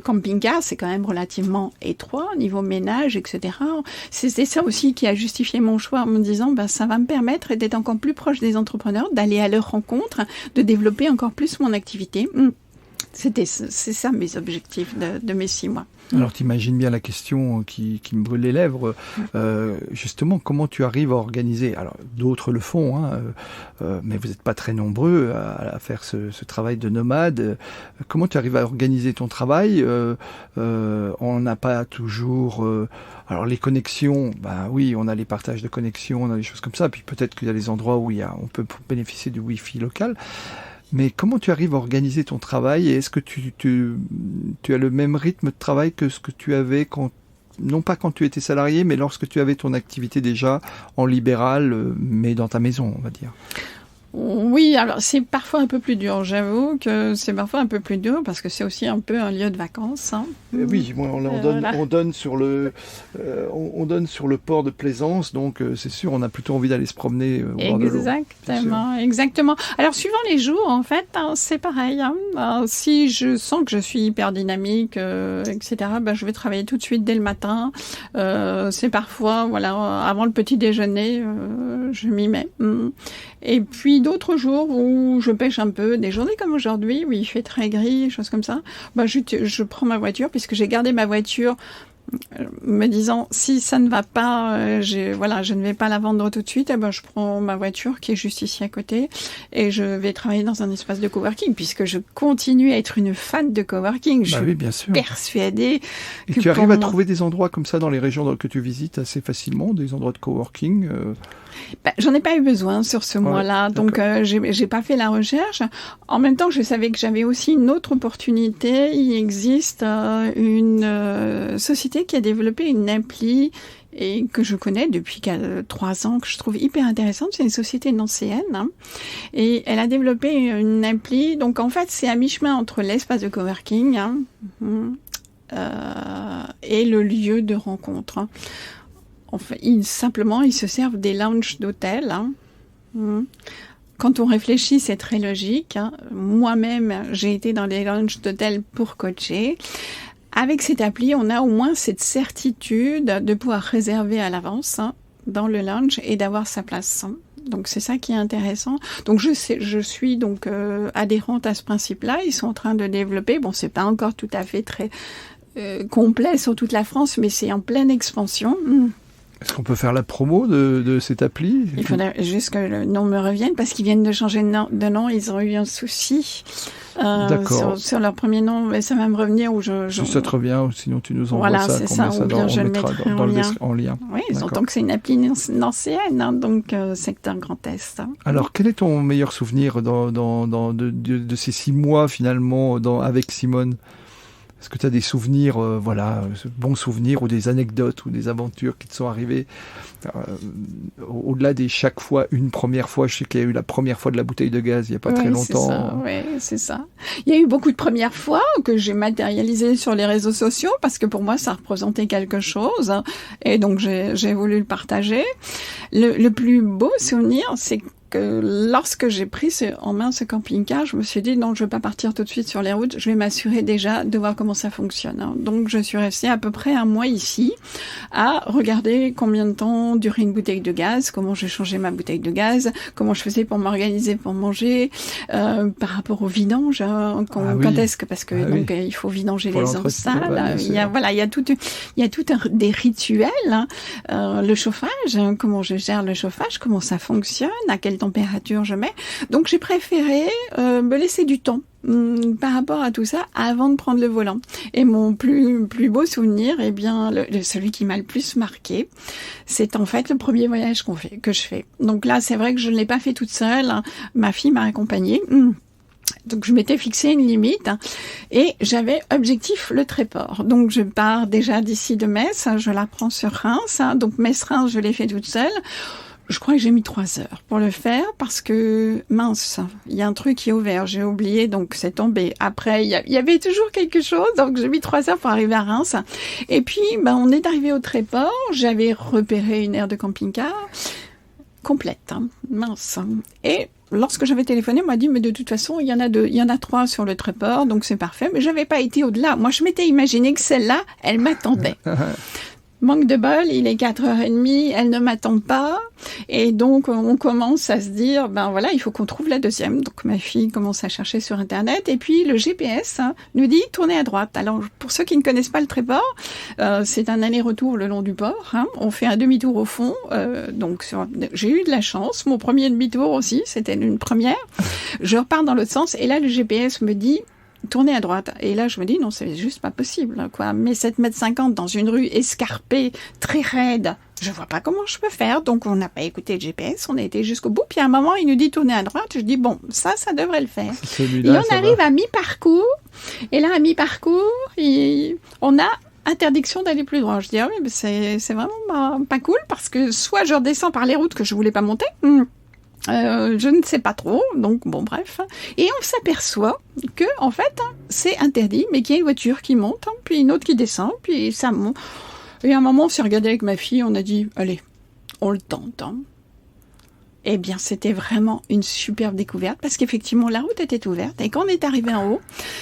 Camping-car, c'est quand même relativement étroit, niveau ménage, etc. C'est ça aussi qui a justifié mon choix en me disant, ça va me permettre d'être encore plus proche des entrepreneurs, d'aller à leur rencontre, de développer encore plus mon activité. C'est ça mes objectifs de mes 6 mois. Alors t'imagines bien la question qui me brûle les lèvres, justement comment tu arrives à organiser, alors d'autres le font, mais vous n'êtes pas très nombreux à faire ce travail de nomade, comment tu arrives à organiser ton travail, on n'a pas toujours, alors les connexions, oui on a les partages de connexions, on a des choses comme ça, puis peut-être qu'il y a des endroits où on peut bénéficier du Wi-Fi local. Mais comment tu arrives à organiser ton travail et est-ce que tu as le même rythme de travail que ce que tu avais non pas quand tu étais salarié, mais lorsque tu avais ton activité déjà en libéral, mais dans ta maison, on va dire? Oui, alors c'est parfois un peu plus dur. J'avoue que c'est parfois un peu plus dur parce que c'est aussi un peu un lieu de vacances. Oui, on donne sur le port de Plaisance, donc c'est sûr, on a plutôt envie d'aller se promener au bord de l'eau. Exactement. Alors suivant les jours, en fait, c'est pareil. Si je sens que je suis hyper dynamique, etc., je vais travailler tout de suite dès le matin. C'est parfois, avant le petit déjeuner, je m'y mets. Et puis d'autres jours où je pêche un peu, des journées comme aujourd'hui où il fait très gris, choses comme ça, je prends ma voiture puisque j'ai gardé ma voiture me disant si ça ne va pas, je ne vais pas la vendre tout de suite, je prends ma voiture qui est juste ici à côté et je vais travailler dans un espace de coworking puisque je continue à être une fan de coworking. Je suis bien sûr. Persuadée. Et que tu arrives à trouver des endroits comme ça dans les régions que tu visites assez facilement, des endroits de coworking j'en ai pas eu besoin sur ce mois-là, donc j'ai pas fait la recherche. En même temps, je savais que j'avais aussi une autre opportunité. Il existe une société qui a développé une appli et que je connais depuis 3 ans, que je trouve hyper intéressante. C'est une société nancéenne et elle a développé une appli. Donc en fait, c'est à mi-chemin entre l'espace de coworking et le lieu de rencontre. Ils se servent des lounges d'hôtel. Quand on réfléchit, c'est très logique. Moi-même, j'ai été dans des lounges d'hôtel pour coacher. Avec cette appli, on a au moins cette certitude de pouvoir réserver à l'avance dans le lounge et d'avoir sa place. Donc c'est ça qui est intéressant. Donc je suis donc adhérente à ce principe-là. Ils sont en train de développer. Bon, c'est pas encore tout à fait très complet sur toute la France, mais c'est en pleine expansion. Est-ce qu'on peut faire la promo de cette appli? Il faudrait juste que le nom me revienne parce qu'ils viennent de changer de nom. Ils ont eu un souci sur leur premier nom, mais ça va me revenir. Si ça te revient, ou sinon tu nous envoies ça. Ou bien je le mettrai en lien. Oui, donc c'est une appli nancéenne, donc secteur Grand Est. Alors, quel est ton meilleur souvenir de ces 6 mois finalement avec Simone? Est-ce que tu as des souvenirs, bons souvenirs ou des anecdotes ou des aventures qui te sont arrivées au-delà des chaque fois, une première fois? Je sais qu'il y a eu la première fois de la bouteille de gaz il n'y a pas très longtemps. Oui, c'est ça. Il y a eu beaucoup de premières fois que j'ai matérialisées sur les réseaux sociaux parce que pour moi, ça représentait quelque chose. Et donc, j'ai voulu le partager. Le plus beau souvenir, c'est que lorsque j'ai pris en main ce camping-car, je me suis dit non, je vais pas partir tout de suite sur les routes, je vais m'assurer déjà de voir comment ça fonctionne. Donc je suis restée à peu près 1 mois ici à regarder combien de temps durait une bouteille de gaz, comment je changeais ma bouteille de gaz, comment je faisais pour m'organiser pour manger, par rapport au vidange, quand est-ce que parce que il faut vidanger les eaux sales, il y a tout des rituels, le chauffage, comment je gère le chauffage, comment ça fonctionne, à quelle température je mets. Donc j'ai préféré me laisser du temps par rapport à tout ça avant de prendre le volant. Et mon plus beau souvenir, celui qui m'a le plus marqué, c'est en fait le premier voyage que je fais. Donc là, c'est vrai que je ne l'ai pas fait toute seule. Ma fille m'a accompagnée. Donc je m'étais fixé une limite et j'avais objectif le Tréport. Donc je pars déjà d'ici de Metz, je la prends sur Reims. Donc Metz-Reims, je l'ai fait toute seule. Je crois que j'ai mis 3 heures pour le faire parce que, mince, il y a un truc qui est ouvert, j'ai oublié, donc c'est tombé. Après, il y avait toujours quelque chose, donc j'ai mis 3 heures pour arriver à Reims. Et puis, on est arrivé au Tréport, j'avais repéré une aire de camping-car complète, mince. Et lorsque j'avais téléphoné, on m'a dit, mais de toute façon, il y en a 3 sur le Tréport, donc c'est parfait. Mais j'avais pas été au-delà. Moi, je m'étais imaginé que celle-là, elle m'attendait. Manque de bol, il est 4h30, elle ne m'attend pas. Et donc, on commence à se dire, voilà, il faut qu'on trouve la deuxième. Donc, ma fille commence à chercher sur Internet. Et puis, le GPS nous dit, tournez à droite. Alors, pour ceux qui ne connaissent pas le Tréport, c'est un aller-retour le long du port. On fait un demi-tour au fond. J'ai eu de la chance. Mon premier demi-tour aussi, c'était une première. Je repars dans l'autre sens. Et là, le GPS me dit, tourner à droite. Et là, je me dis, non, c'est juste pas possible, quoi. Mais 7,50 m dans une rue escarpée, très raide, je vois pas comment je peux faire. Donc, on n'a pas écouté le GPS, on a été jusqu'au bout. Puis à un moment, il nous dit tourner à droite. Je dis, bon, ça devrait le faire. Et on arrive à mi-parcours. Et là, à mi-parcours, on a interdiction d'aller plus droit. Je dis, ah oui, mais c'est vraiment pas cool parce que soit je redescends par les routes que je voulais pas monter, je ne sais pas trop, donc bon bref. Et on s'aperçoit que en fait c'est interdit, mais qu'il y a une voiture qui monte, puis une autre qui descend, puis ça monte. Et à un moment on s'est regardé avec ma fille, on a dit allez, on le tente. Eh bien c'était vraiment une superbe découverte parce qu'effectivement la route était ouverte et quand on est arrivé en haut,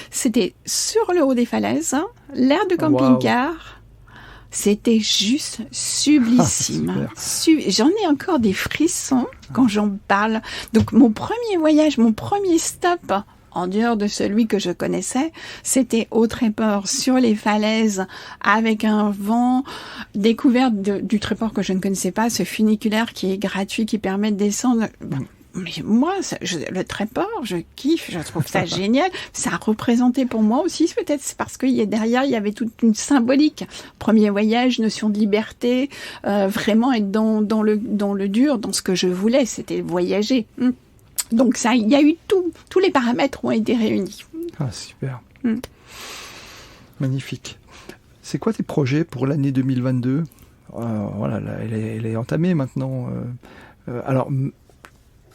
c'était sur le haut des falaises, l'aire de camping-car. Wow. C'était juste sublissime. J'en ai encore des frissons quand j'en parle. Donc mon premier voyage, mon premier stop, en dehors de celui que je connaissais, c'était au Tréport, sur les falaises, avec un vent, découverte du Tréport que je ne connaissais pas, ce funiculaire qui est gratuit, qui permet de descendre. Mais moi, le Tréport, je kiffe, je trouve ça génial. Ça a représenté pour moi aussi, peut-être parce qu'il y a derrière, il y avait toute une symbolique. Premier voyage, notion de liberté, vraiment être dans le dur, dans ce que je voulais, c'était voyager. Donc ça, il y a eu tous les paramètres ont été réunis. Ah, super. Magnifique. C'est quoi tes projets pour l'année 2022 ? Voilà, elle est entamée maintenant. Alors,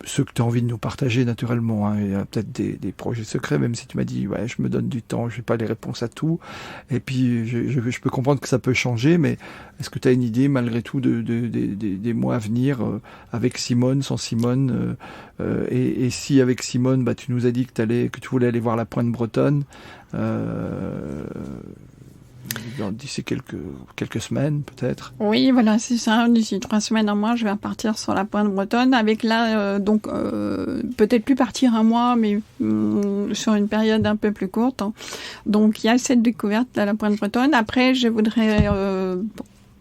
ceux que tu as envie de nous partager naturellement, il y a peut-être des projets secrets, même si tu m'as dit ouais, je me donne du temps, je n'ai pas les réponses à tout, et puis je peux comprendre que ça peut changer, mais est-ce que tu as une idée malgré tout des mois à venir, avec Simone, sans Simone, et si avec Simone tu nous as dit que tu voulais aller voir la Pointe Bretonne, d'ici quelques semaines peut-être. Oui, voilà, c'est ça. D'ici 3 semaines, un mois, je vais partir sur la Pointe Bretonne. Avec là, peut-être plus partir un mois, mais sur une période un peu plus courte. Donc il y a cette découverte à la Pointe Bretonne. Après, je voudrais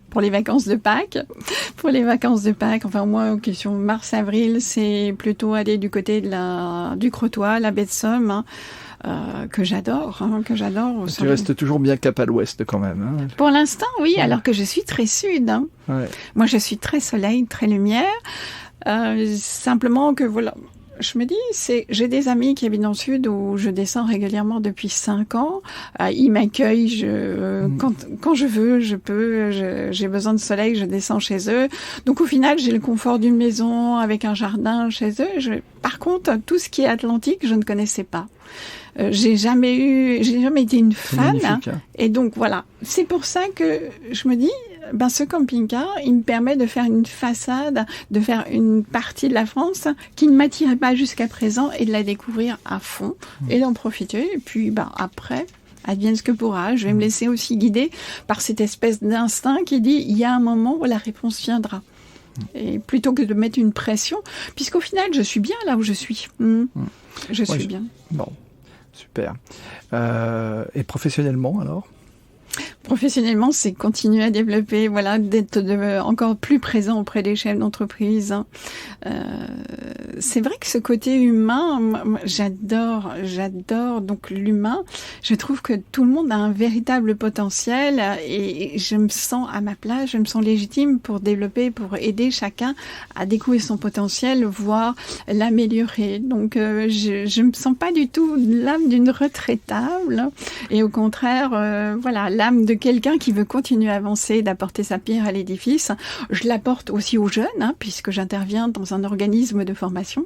pour les vacances de Pâques. Enfin moi, question mars-avril, c'est plutôt aller du côté du Crotoy, la baie de Somme. Que j'adore. Tu restes toujours bien cap à l'ouest quand même. Pour l'instant, oui, alors que je suis très sud. Ouais. Moi, je suis très soleil, très lumière. Simplement que voilà, je me dis, j'ai des amis qui habitent dans le sud où je descends régulièrement depuis 5 ans. Ils m'accueillent quand je veux, je peux. J'ai besoin de soleil, je descends chez eux. Donc au final, j'ai le confort d'une maison avec un jardin chez eux. Par contre, tout ce qui est Atlantique, je ne connaissais pas. J'ai jamais été une fan. Et donc voilà, c'est pour ça que je me dis, ce camping-car, il me permet de faire une façade, de faire une partie de la France qui ne m'attirait pas jusqu'à présent et de la découvrir à fond et d'en profiter. Et puis après, advienne ce que pourra. Je vais me laisser aussi guider par cette espèce d'instinct qui dit, il y a un moment où la réponse viendra. Et plutôt que de mettre une pression, puisqu'au final, je suis bien là où je suis. Je suis bien. Bon. Super. Et professionnellement, alors ? Professionnellement, c'est continuer à développer, d'être encore plus présent auprès des chefs d'entreprise. C'est vrai que ce côté humain, j'adore. Donc l'humain, je trouve que tout le monde a un véritable potentiel et je me sens à ma place, je me sens légitime pour développer, pour aider chacun à découvrir son potentiel, voire l'améliorer. Donc je me sens pas du tout l'âme d'une retraitable et au contraire, l'âme de quelqu'un qui veut continuer à avancer, d'apporter sa pierre à l'édifice. Je l'apporte aussi aux jeunes, puisque j'interviens dans un organisme de formation.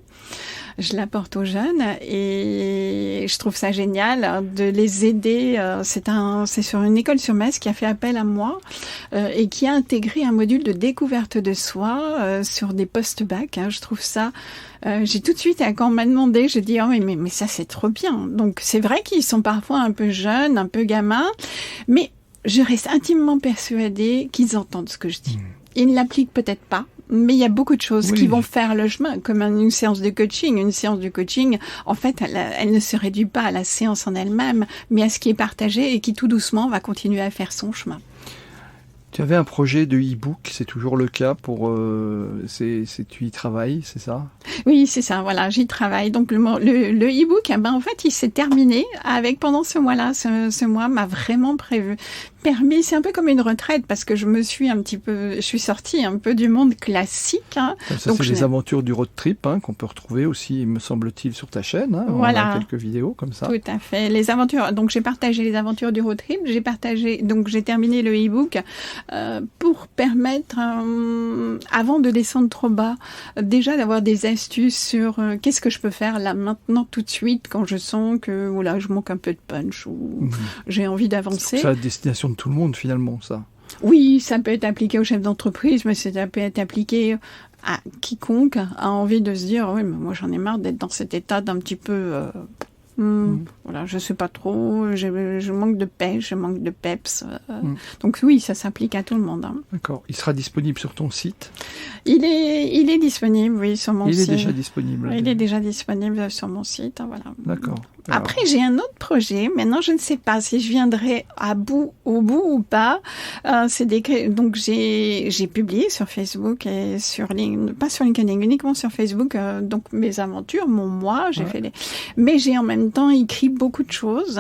Je l'apporte aux jeunes et je trouve ça génial de les aider. C'est sur une école sur Metz qui a fait appel à moi et qui a intégré un module de découverte de soi sur des post-bac. Je trouve ça... j'ai tout de suite, quand on m'a demandé, j'ai dit « Oh mais ça c'est trop bien ». Donc c'est vrai qu'ils sont parfois un peu jeunes, un peu gamins, mais je reste intimement persuadée qu'ils entendent ce que je dis. Ils ne l'appliquent peut-être pas, mais il y a beaucoup de choses qui vont faire le chemin, comme une séance de coaching. Une séance de coaching, en fait, elle ne se réduit pas à la séance en elle-même, mais à ce qui est partagé et qui tout doucement va continuer à faire son chemin. Tu avais un projet de e-book, c'est toujours le cas pour... tu y travailles, c'est ça? Oui, c'est ça, voilà, j'y travaille. Donc le e-book, en fait, il s'est terminé pendant ce mois-là. Ce mois m'a vraiment permis, c'est un peu comme une retraite parce que je suis sortie un peu du monde classique. Ça, donc, c'est les aventures du road trip qu'on peut retrouver aussi, me semble-t-il, sur ta chaîne. Voilà. On a quelques vidéos comme ça. Tout à fait. Les aventures. Donc j'ai partagé les aventures du road trip. J'ai terminé le e-book pour permettre, avant de descendre trop bas, déjà d'avoir des astuces sur qu'est-ce que je peux faire là maintenant tout de suite quand je sens que je manque un peu de punch ou j'ai envie d'avancer. C'est la destination de tout le monde finalement, ça. Oui, ça peut être appliqué aux chefs d'entreprise, mais ça peut être appliqué à quiconque a envie de se dire, oui, mais moi j'en ai marre d'être dans cet état d'un petit peu... Voilà, je sais pas trop, je manque de pêche, je manque de peps. Donc oui, ça s'applique à tout le monde. D'accord. Il sera disponible sur ton site? Il est disponible, oui, sur mon site. Il est déjà disponible? Il est déjà disponible sur mon site, voilà. D'accord. Après, j'ai un autre projet. Maintenant, je ne sais pas si je viendrai au bout ou pas. Donc, j'ai publié sur Facebook et pas sur LinkedIn, uniquement sur Facebook. Donc, mes aventures, mon moi, mais j'ai en même temps écrit beaucoup de choses.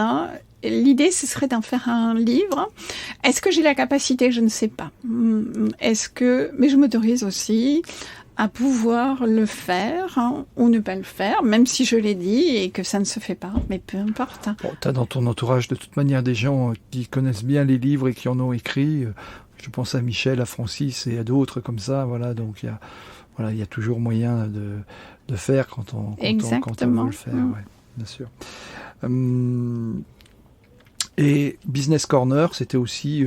L'idée, ce serait d'en faire un livre. Est-ce que j'ai la capacité? Je ne sais pas. Mais je m'autorise aussi à pouvoir le faire ou ne pas le faire, même si je l'ai dit et que ça ne se fait pas, mais peu importe. Bon, tu as dans ton entourage de toute manière des gens qui connaissent bien les livres et qui en ont écrit. Je pense à Michel, à Francis et à d'autres comme ça. Voilà, donc il y a toujours moyen de faire quand on veut le faire. Ouais, bien sûr. Et Business Corner, c'était aussi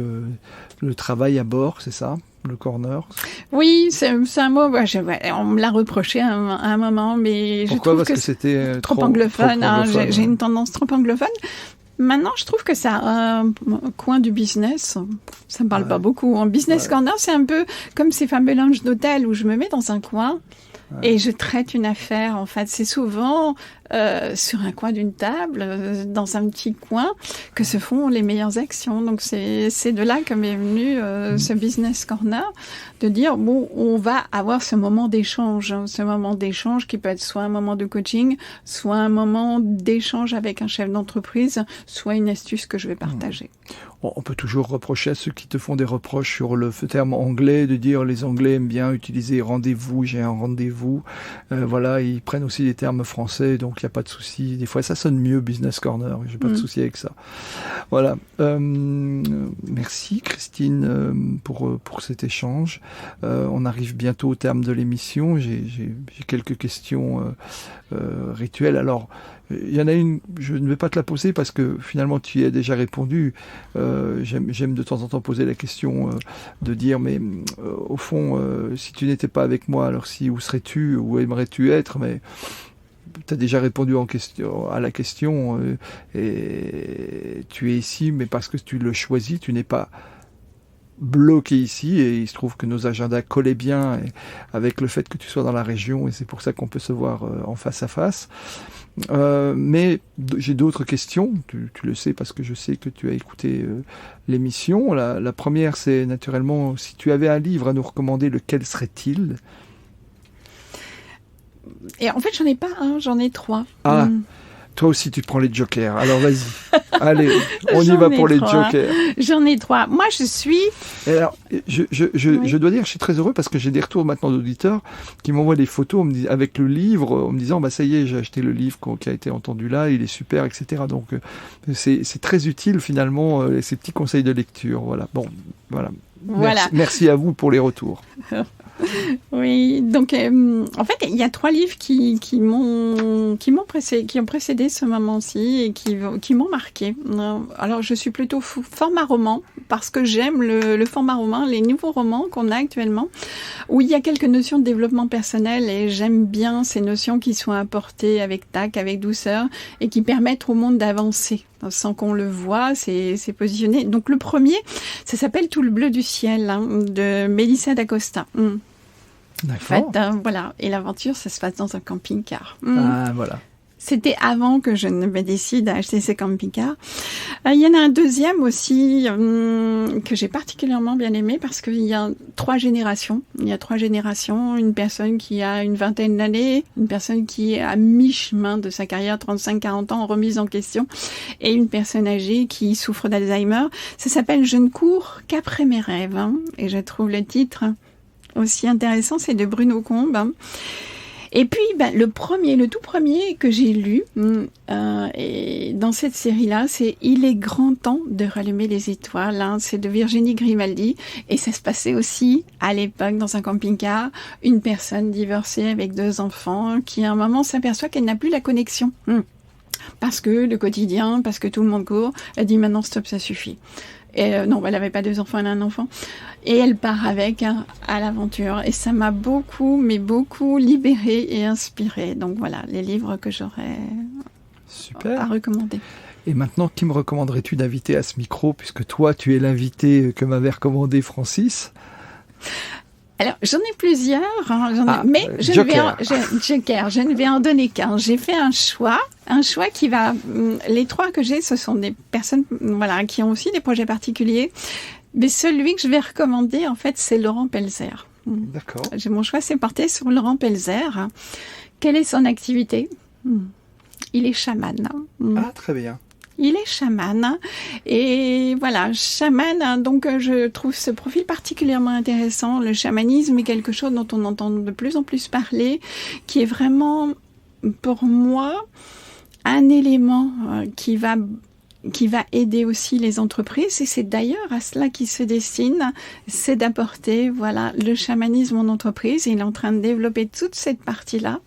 le travail à bord, c'est ça? Le corner? Oui, c'est un mot, on me l'a reproché à un moment, mais pourquoi? Je trouve parce que c'était trop anglophone. J'ai une tendance trop anglophone. Maintenant, je trouve que ça a un coin du business. Ça me parle pas beaucoup. En Business Corner, c'est un peu comme ces fameux lounges d'hôtel où je me mets dans un coin et je traite une affaire. En fait, c'est souvent sur un coin d'une table, dans un petit coin, que se font les meilleures actions. Donc, c'est de là que m'est venu ce Business Corner, de dire, bon, on va avoir ce moment d'échange. Ce moment d'échange qui peut être soit un moment de coaching, soit un moment d'échange avec un chef d'entreprise, soit une astuce que je vais partager. On peut toujours reprocher à ceux qui te font des reproches sur le terme anglais, de dire les Anglais aiment bien utiliser rendez-vous, j'ai un rendez-vous. Voilà, ils prennent aussi des termes français, donc il n'y a pas de souci. Des fois, ça sonne mieux, Business Corner, j'ai pas de souci avec ça. Voilà. Merci Christine pour cet échange. On arrive bientôt au terme de l'émission. J'ai quelques questions rituelles. Alors, il y en a une, je ne vais pas te la poser parce que finalement tu y as déjà répondu. J'aime de temps en temps poser la question de dire mais au fond si tu n'étais pas avec moi, alors où serais-tu, où aimerais-tu être? Mais tu as déjà répondu à la question et tu es ici mais parce que tu le choisis, tu n'es pas bloqué ici, et il se trouve que nos agendas collaient bien avec le fait que tu sois dans la région, et c'est pour ça qu'on peut se voir en face à face. Mais j'ai d'autres questions, tu le sais parce que je sais que tu as écouté l'émission. La première, c'est naturellement, si tu avais un livre à nous recommander, lequel serait-il? Et en fait, j'en ai pas un, j'en ai 3. Toi aussi, tu prends les jokers. Alors, vas-y. Allez, on y va pour les jokers. J'en ai 3. Moi, je suis... Et alors, je dois dire, je suis très heureux parce que j'ai des retours maintenant d'auditeurs qui m'envoient des photos avec le livre, en me disant, ça y est, j'ai acheté le livre qui a été entendu là, il est super, etc. Donc, c'est très utile, finalement, ces petits conseils de lecture. Voilà. Bon, voilà. Merci à vous pour les retours. Oui, donc en fait, il y a 3 livres qui ont précédé ce moment-ci et qui m'ont marqué. Alors, je suis plutôt format roman parce que j'aime le format roman, les nouveaux romans qu'on a actuellement, où il y a quelques notions de développement personnel et j'aime bien ces notions qui sont apportées avec tact, avec douceur et qui permettent au monde d'avancer. Sans qu'on le voit, c'est positionné. Donc le premier, ça s'appelle Tout le bleu du ciel, de Melissa d'Acosta. D'accord. En fait, voilà. Et l'aventure, ça se passe dans un camping-car. Ah, voilà. C'était avant que je ne me décide à acheter ces camping-cars. Il y en a un deuxième aussi que j'ai particulièrement bien aimé parce qu'il y a 3 générations. Il y a 3 générations. Une personne qui a une vingtaine d'années, une personne qui est à mi-chemin de sa carrière, 35-40 ans, remise en question, et une personne âgée qui souffre d'Alzheimer. Ça s'appelle « Je ne cours qu'après mes rêves ». Et je trouve le titre aussi intéressant. C'est de Bruno Combe. Et puis, le tout premier que j'ai lu et dans cette série-là, c'est « Il est grand temps de rallumer les étoiles ». C'est de Virginie Grimaldi et ça se passait aussi à l'époque dans un camping-car. Une personne divorcée avec 2 enfants qui à un moment s'aperçoit qu'elle n'a plus la connexion. Parce que le quotidien, parce que tout le monde court, elle dit maintenant stop, ça suffit. Et non, elle n'avait pas 2 enfants, elle a un enfant. Et elle part avec à l'aventure. Et ça m'a beaucoup libérée et inspirée. Donc voilà, les livres que j'aurais à recommander. Et maintenant, qui me recommanderais-tu d'inviter à ce micro, puisque toi, tu es l'invité que m'avait recommandé Francis ? Alors, j'en ai plusieurs, mais je ne vais en donner qu'un. J'ai fait un choix qui va... Les 3 que j'ai, ce sont des personnes qui ont aussi des projets particuliers. Mais celui que je vais recommander, en fait, c'est Laurent Pelzer. D'accord. Mon choix s'est porté sur Laurent Pelzer. Quelle est son activité ? Il est chaman. Ah, très bien. Il est chaman et voilà, chaman, donc je trouve ce profil particulièrement intéressant. Le chamanisme est quelque chose dont on entend de plus en plus parler, qui est vraiment, pour moi, un élément qui va aider aussi les entreprises et c'est d'ailleurs à cela qu'il se destine, c'est d'apporter le chamanisme en entreprise. Il est en train de développer toute cette partie-là.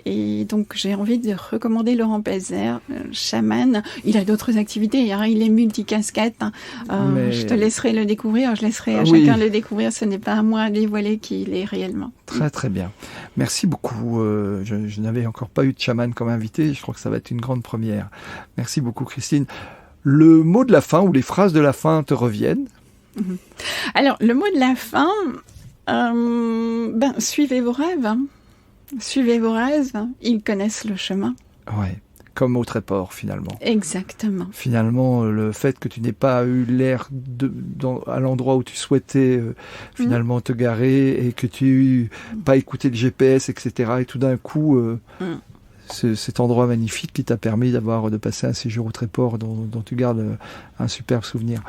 Et donc, j'ai envie de recommander Laurent Pelzer, chaman. Il a d'autres activités, il est multicasquette. Je te laisserai le découvrir, je laisserai à chacun le découvrir. Ce n'est pas à moi de dévoiler qui il est réellement. Très, très bien. Merci beaucoup. Je n'avais encore pas eu de chaman comme invité. Je crois que ça va être une grande première. Merci beaucoup, Christine. Le mot de la fin ou les phrases de la fin te reviennent ? Alors, le mot de la fin, suivez vos rêves. Suivez vos rêves, ils connaissent le chemin. Ouais, comme au Tréport finalement. Exactement. Finalement, le fait que tu n'aies pas eu l'air à l'endroit où tu souhaitais finalement te garer et que tu n'aies pas écouté le GPS, etc. Et tout d'un coup, cet endroit magnifique qui t'a permis de passer un séjour au Tréport dont tu gardes un superbe souvenir.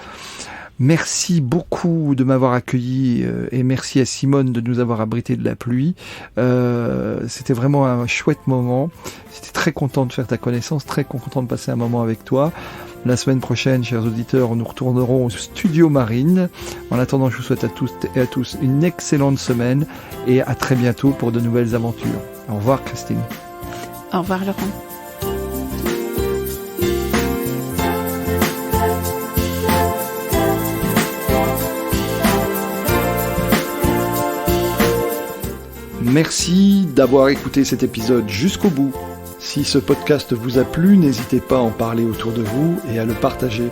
Merci beaucoup de m'avoir accueilli et merci à Simone de nous avoir abrité de la pluie. C'était vraiment un chouette moment. J'étais très content de faire ta connaissance, très content de passer un moment avec toi. La semaine prochaine, chers auditeurs, nous retournerons au Studio Marine. En attendant, je vous souhaite à tous et à tous une excellente semaine et à très bientôt pour de nouvelles aventures. Au revoir Christine. Au revoir Laurent. Merci d'avoir écouté cet épisode jusqu'au bout. Si ce podcast vous a plu, n'hésitez pas à en parler autour de vous et à le partager.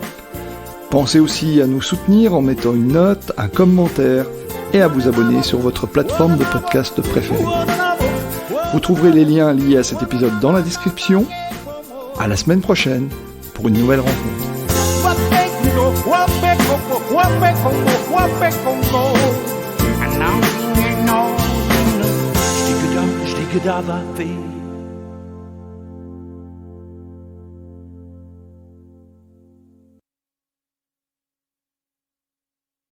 Pensez aussi à nous soutenir en mettant une note, un commentaire et à vous abonner sur votre plateforme de podcast préférée. Vous trouverez les liens liés à cet épisode dans la description. À la semaine prochaine pour une nouvelle rencontre. Dava fee.